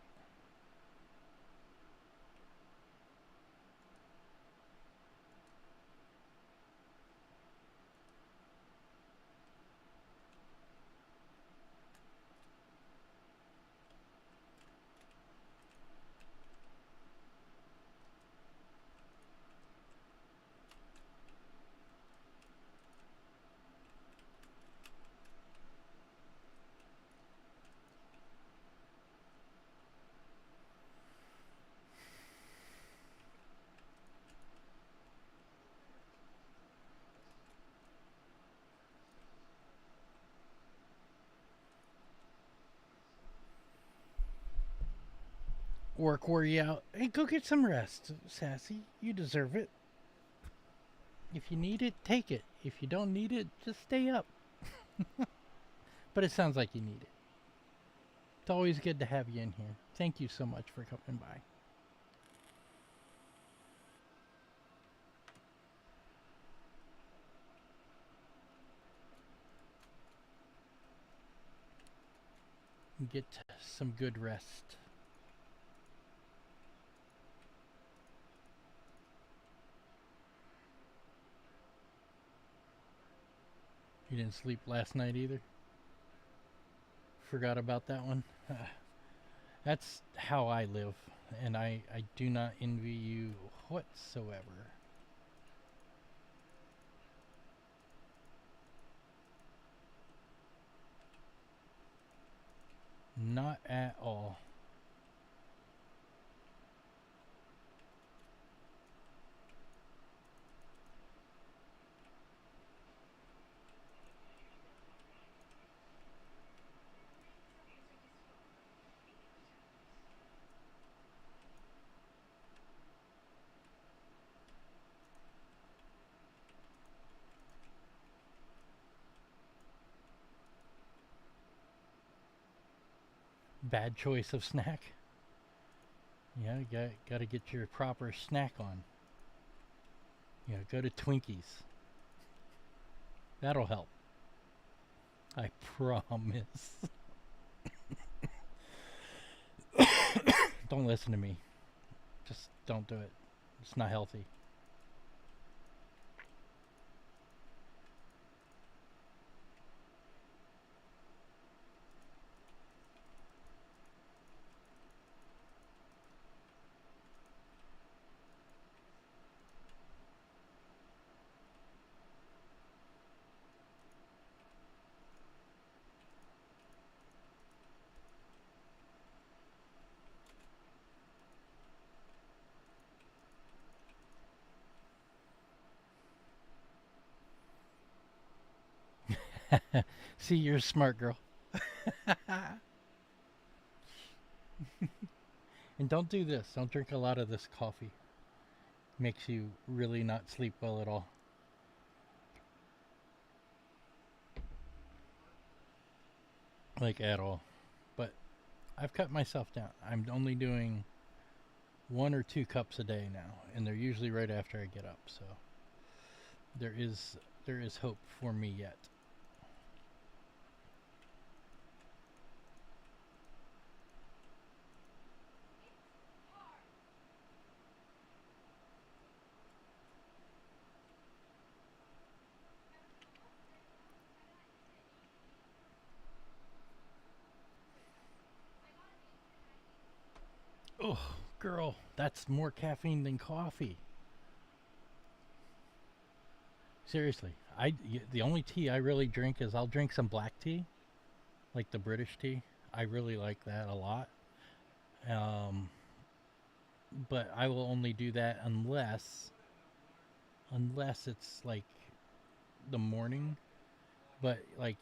Work wore you out. Hey, go get some rest, Sassy. You deserve it. If you need it, take it. If you don't need it, just stay up. But it sounds like you need it. It's always good to have you in here. Thank you so much for coming by. Get some good rest. You didn't sleep last night either? Forgot about that one? That's how I live, and I do not envy you whatsoever. Not at all. Bad choice of snack. Yeah, got to get your proper snack on. Yeah, go to Twinkies. That'll help. I promise. Don't listen to me. Just don't do it. It's not healthy. See, you're a smart girl. And don't do this. Don't drink a lot of this coffee. Makes you really not sleep well at all. Like, at all. But I've cut myself down. I'm only doing 1 or 2 cups a day now, and they're usually right after I get up, so there is hope for me yet. Oh, girl, that's more caffeine than coffee. Seriously, the only tea I really drink is I'll drink some black tea, like the British tea. I really like that a lot. Um, but I will only do that unless it's like the morning. But like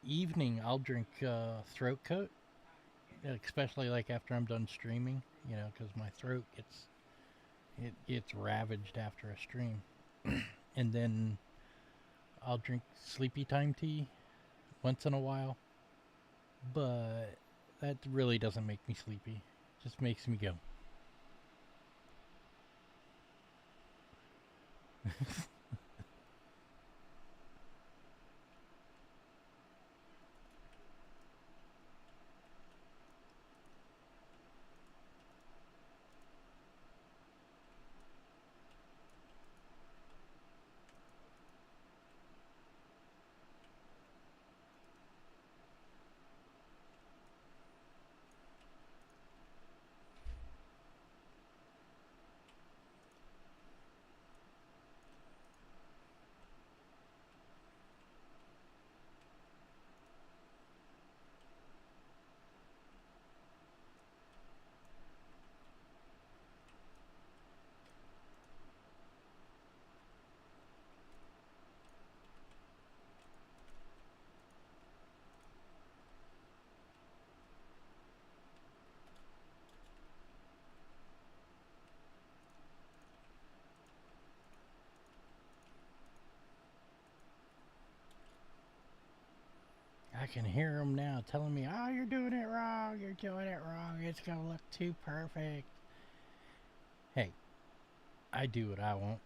evening, I'll drink throat coat, especially like after I'm done streaming. You know, because my throat gets ravaged after a stream. And then I'll drink sleepy time tea once in a while, but that really doesn't make me sleepy. Just makes me go. I can hear them now telling me, "Oh, you're doing it wrong. You're doing it wrong. It's gonna look too perfect." Hey, I do what I want.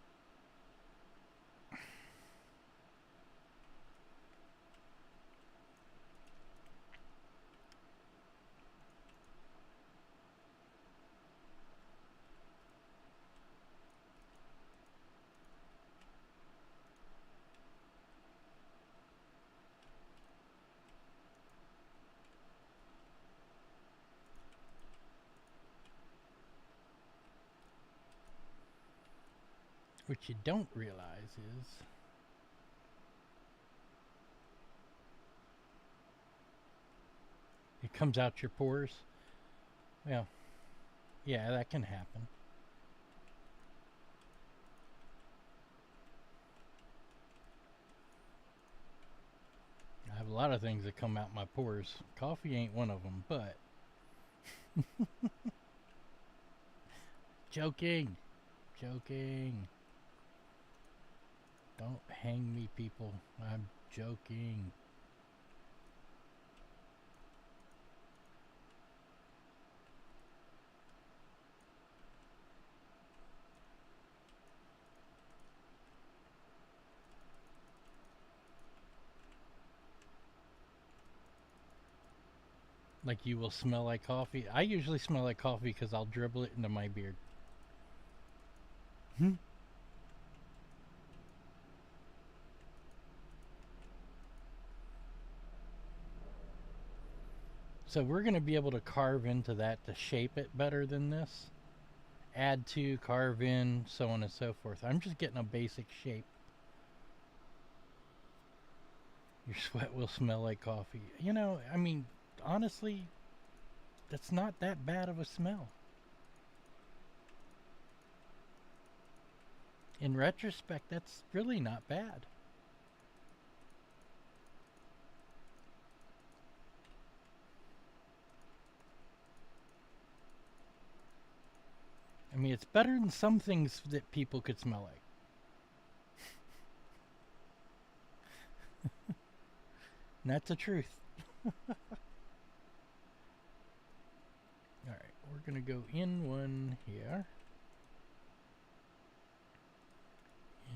What you don't realize is it comes out your pores. Well, yeah, that can happen. I have a lot of things that come out my pores. Coffee ain't one of them, but joking, joking. Don't hang me, people. I'm joking. Like you will smell like coffee. I usually smell like coffee because I'll dribble it into my beard. Hmm? So we're going to be able to carve into that to shape it better than this. Add to, carve in, so on and so forth. I'm just getting a basic shape. Your sweat will smell like coffee. You know, I mean, honestly, that's not that bad of a smell. In retrospect, that's really not bad. I mean, it's better than some things that people could smell like. And that's the truth. Alright, we're going to go in one here.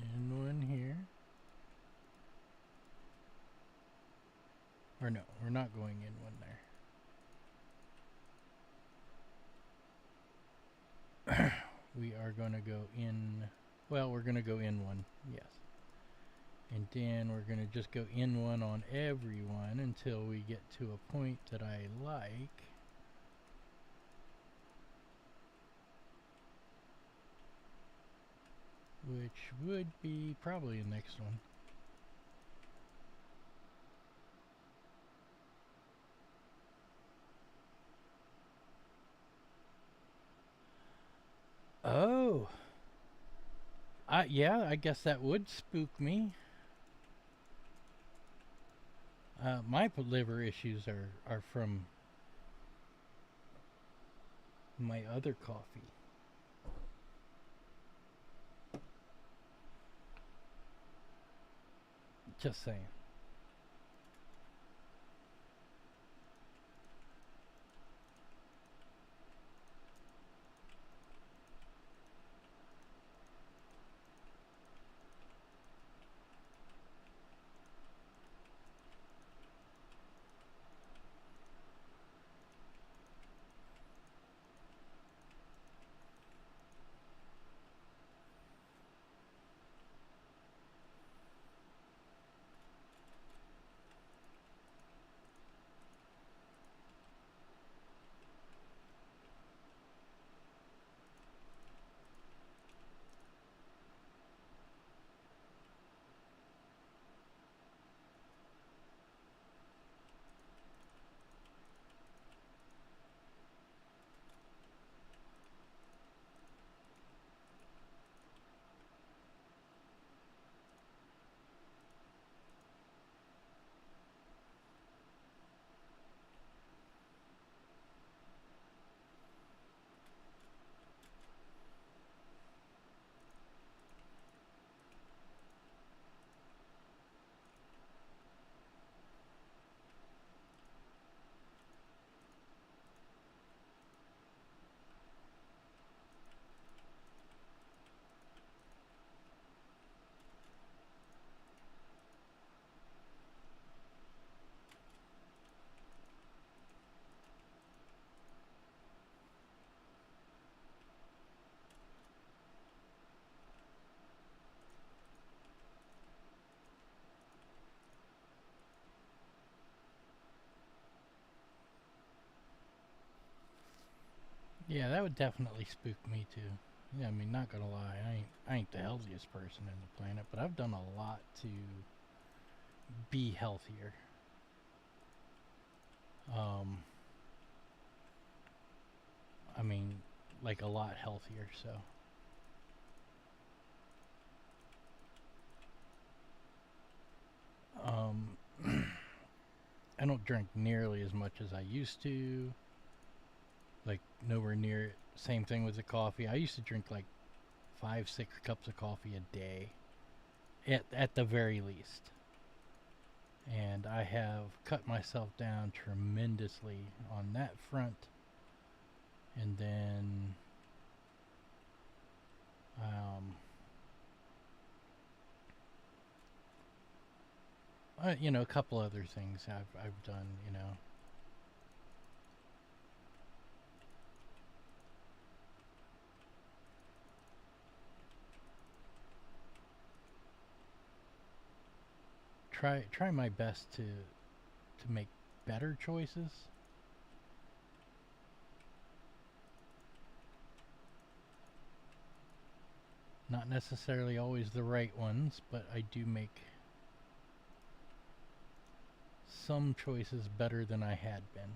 In Or no, we're not going in one there. We are going to go in, well, we're going to go in one, yes. And then we're going to just go in one on everyone until we get to a point that I like. Which would be probably the next one. Oh. Yeah, I guess that would spook me. My liver issues are from my other coffee. Just saying. Yeah, that would definitely spook me too. Yeah, I mean, not gonna lie, I ain't the healthiest person in the planet, but I've done a lot to be healthier. Um, I mean, like a lot healthier. So, um, I don't drink nearly as much as I used to. Like nowhere near. Same thing with the coffee. I used to drink like 5, 6 cups of coffee a day, at the very least. And I have cut myself down tremendously on that front. And then, um, a couple other things I've done. Try my best to make better choices. Not necessarily always the right ones, but I do make some choices better than I had been.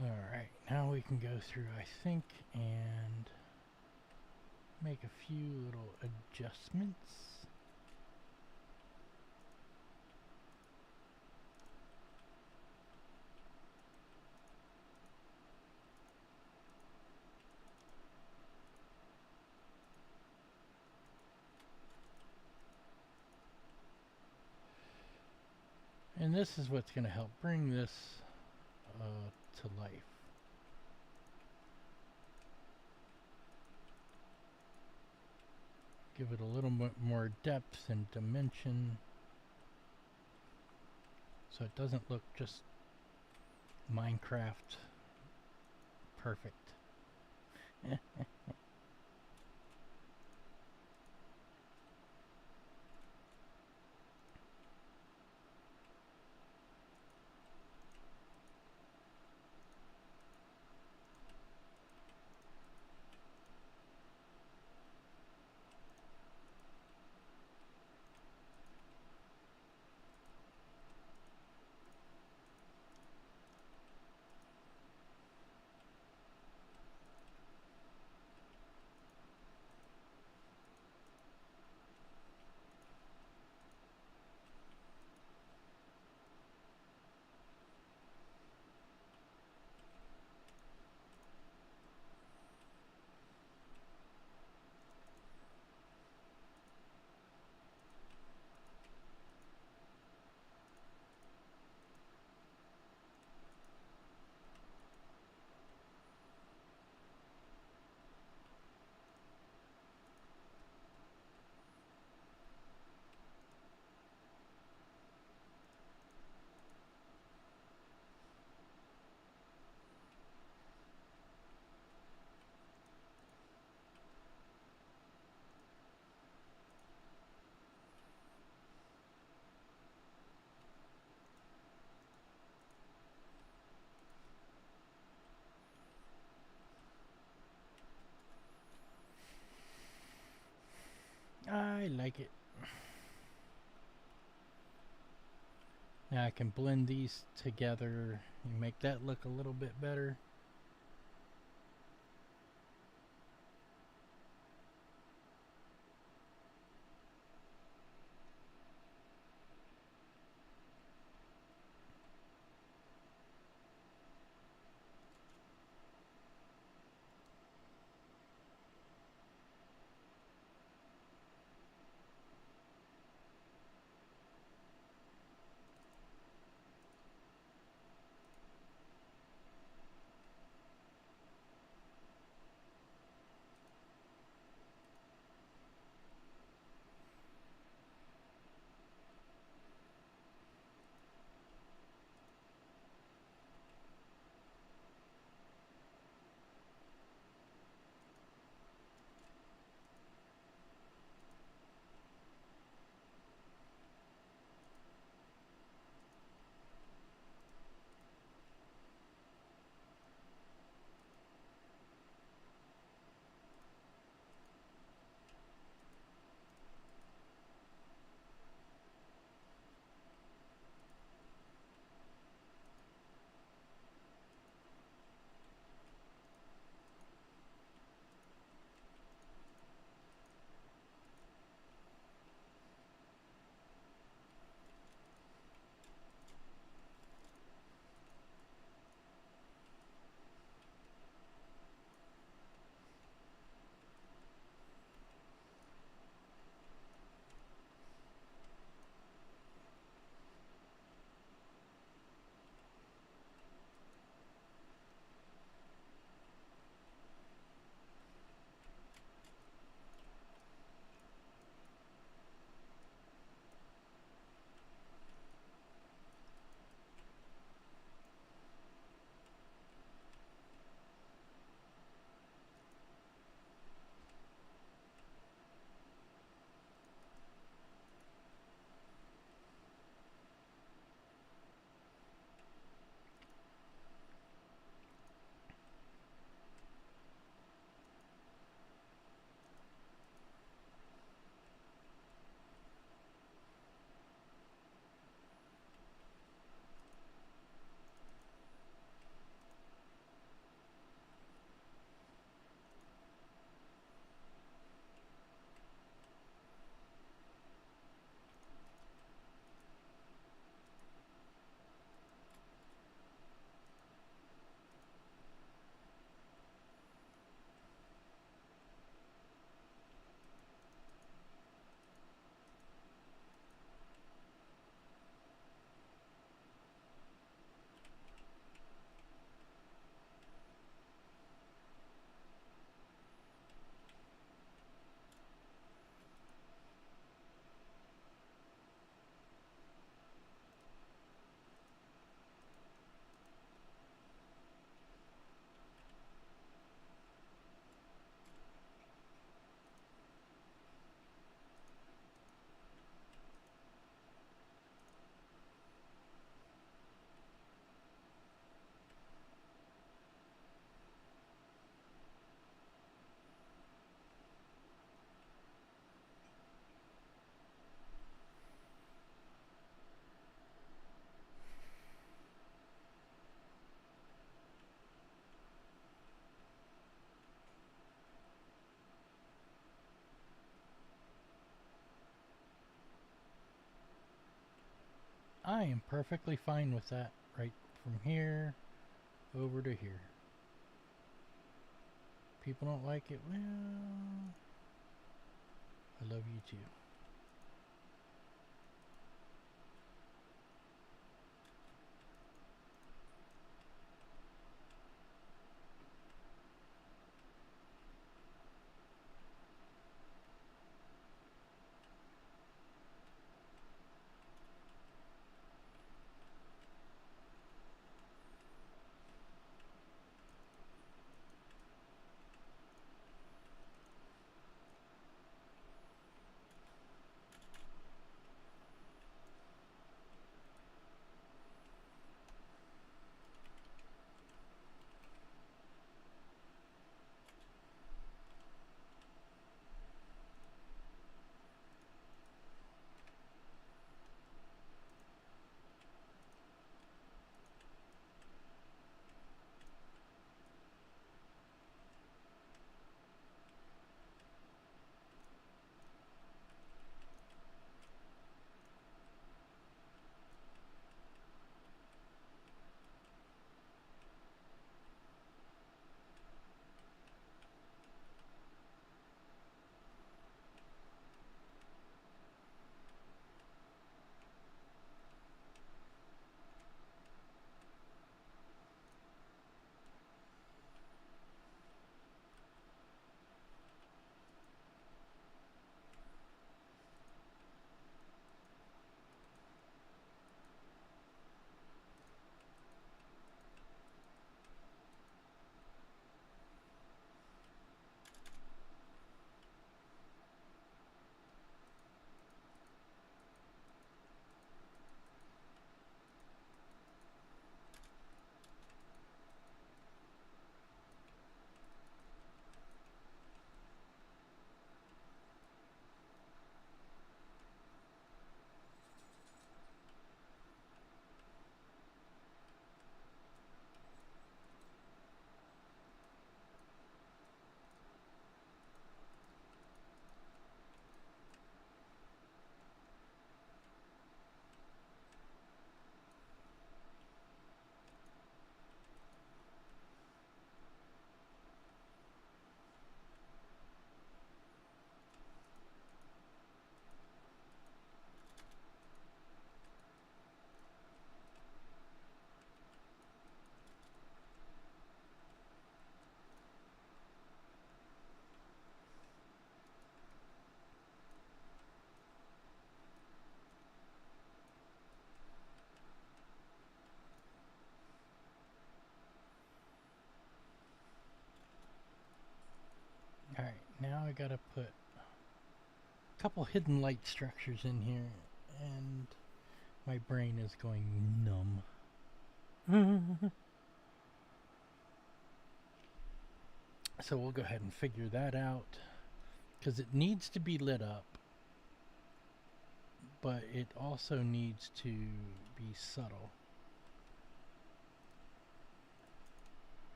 Alright, now we can go through, I think, and make a few little adjustments. And this is what's going to help bring this to life. Give it a little bit more depth and dimension so it doesn't look just Minecraft perfect. I like it. Now I can blend these together and make that look a little bit better. I am perfectly fine with that. Right from here over to here. People don't like it. Well, I love you too. Alright, now I gotta put a couple hidden light structures in here, and my brain is going numb. So we'll go ahead and figure that out, because it needs to be lit up, but it also needs to be subtle.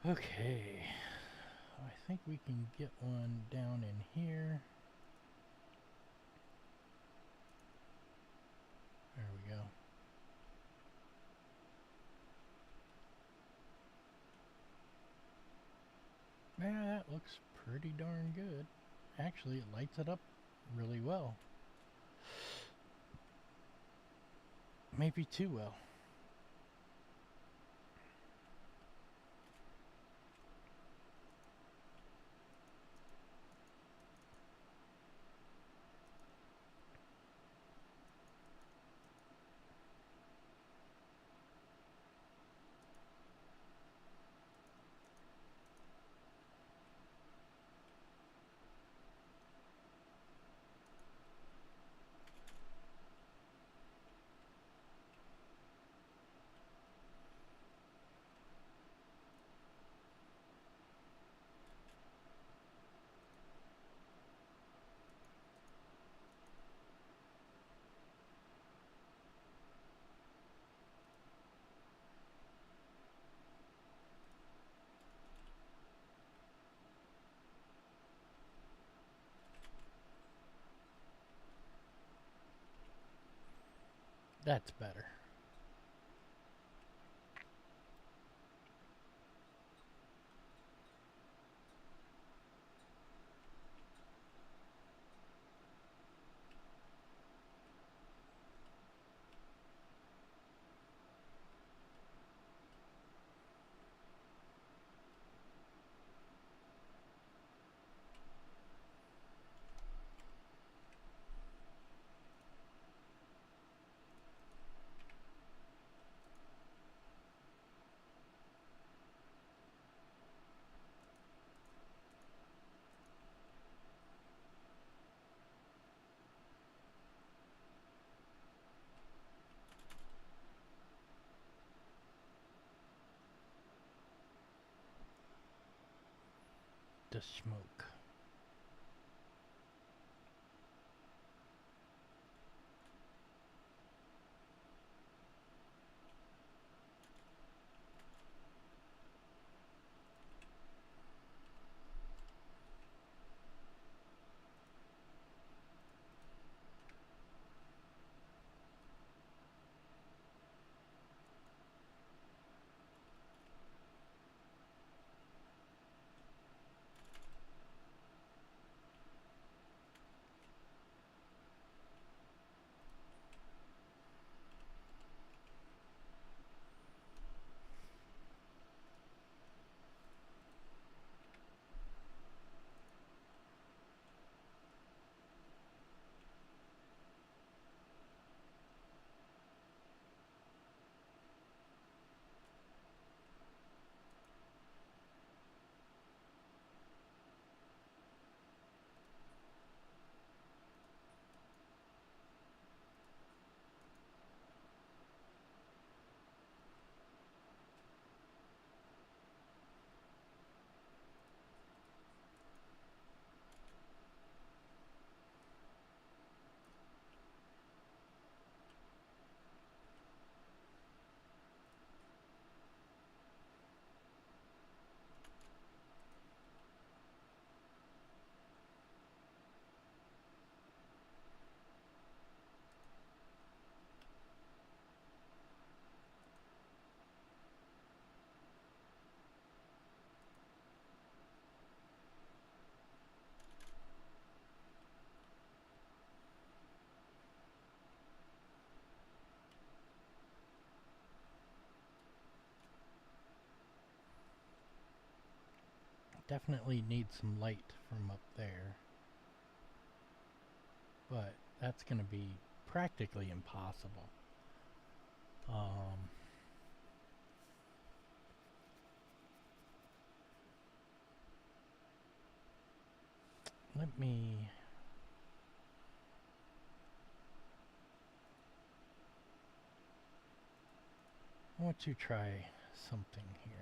Okay, I think we can get one down in here. There we go. Yeah, that looks pretty darn good. Actually, it lights it up really well. Maybe too well. That's better. The smoke. Definitely need some light from up there, but that's going to be practically impossible. Let me... I want to try something here.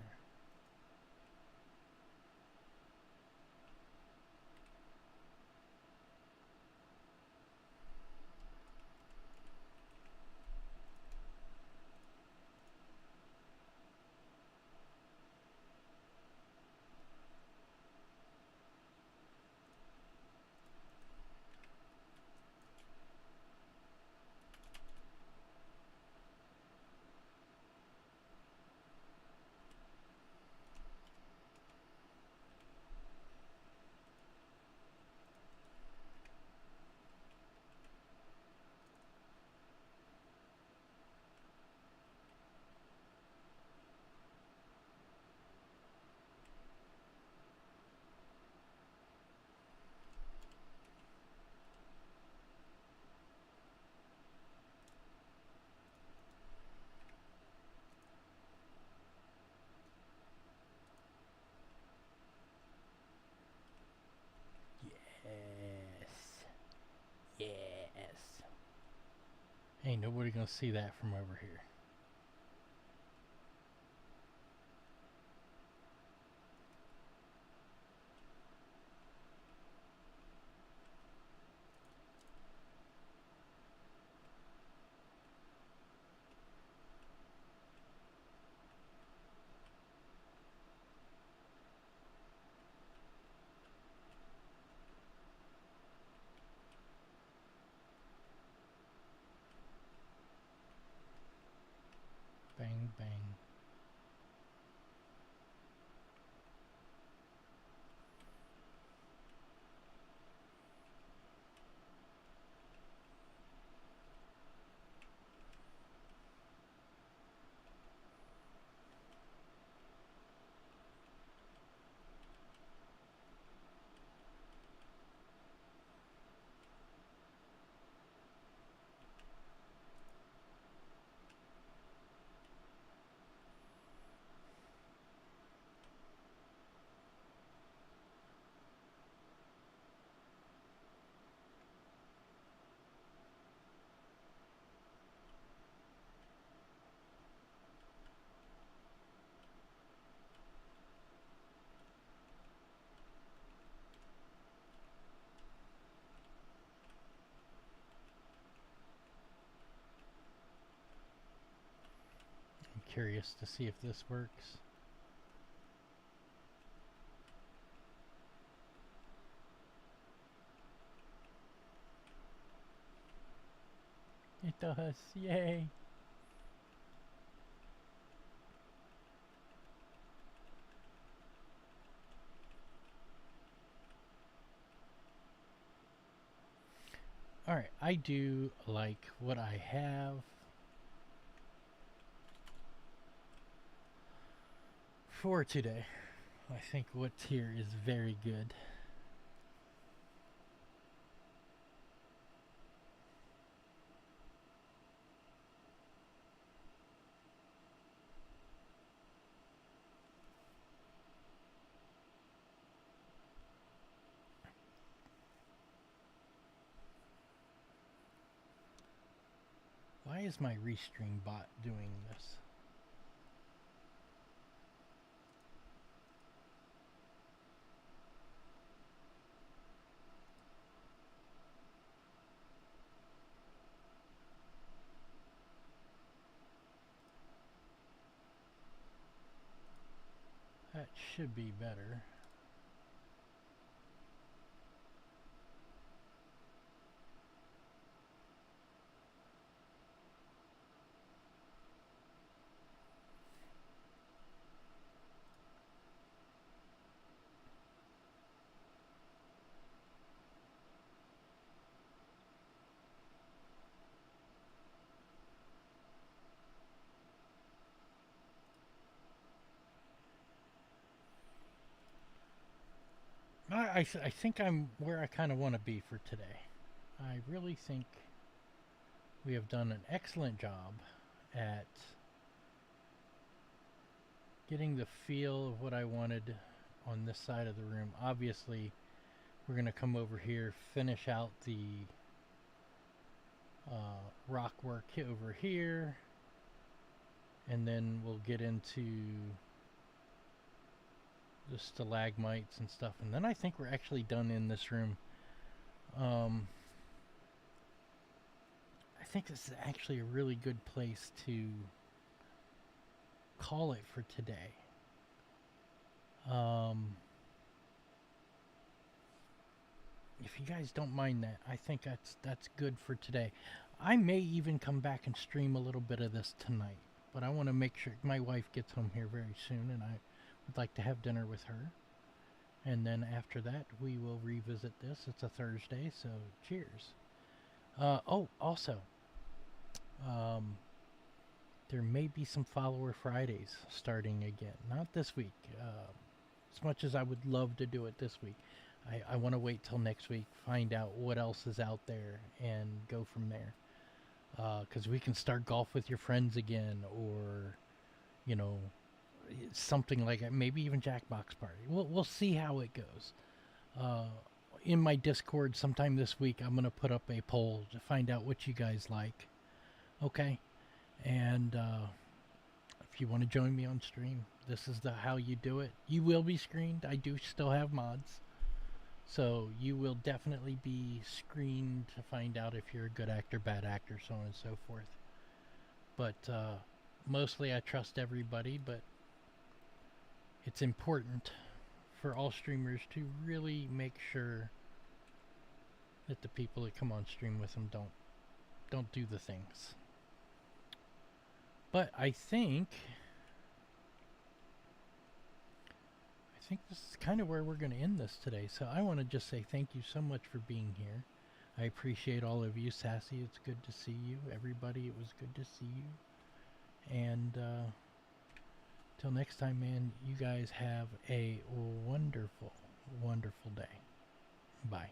Yes. Yes. Ain't nobody gonna see that from over here. bang, bang. I'm curious to see if this works. It does, yay! Alright, I do like what I have for today. I think what's here is very good. Why is my restream bot doing this? That should be better. I think I'm where I kind of want to be for today. I really think we have done an excellent job at getting the feel of what I wanted on this side of the room. Obviously, we're going to come over here, finish out the rock work over here, and then we'll get into the stalagmites and stuff, and then I think we're actually done in this room. I think this is actually a really good place to call it for today. If you guys don't mind that, I think that's good for today. I may even come back and stream a little bit of this tonight, but I want to make sure my wife gets home here very soon, and I would like to have dinner with her. And then after that, we will revisit this. It's a Thursday, so cheers. Oh, also, there may be some follower Fridays starting again. Not this week. As much as I would love to do it this week, I want to wait till next week, find out what else is out there, and go from there. Because we can start golf with your friends again, or, you know, something like that. Maybe even Jackbox Party. We'll see how it goes. In my Discord sometime this week, I'm going to put up a poll to find out what you guys like. Okay? And if you want to join me on stream, this is how you do it. You will be screened. I do still have mods. So you will definitely be screened to find out if you're a good actor, bad actor, so on and so forth. But mostly I trust everybody, but it's important for all streamers to really make sure that the people that come on stream with them don't do the things. But I think this is kind of where we're going to end this today. So I want to just say thank you so much for being here. I appreciate all of you. Sassy, it's good to see you. Everybody, it was good to see you. And till next time, man, you guys have a wonderful, wonderful day. Bye.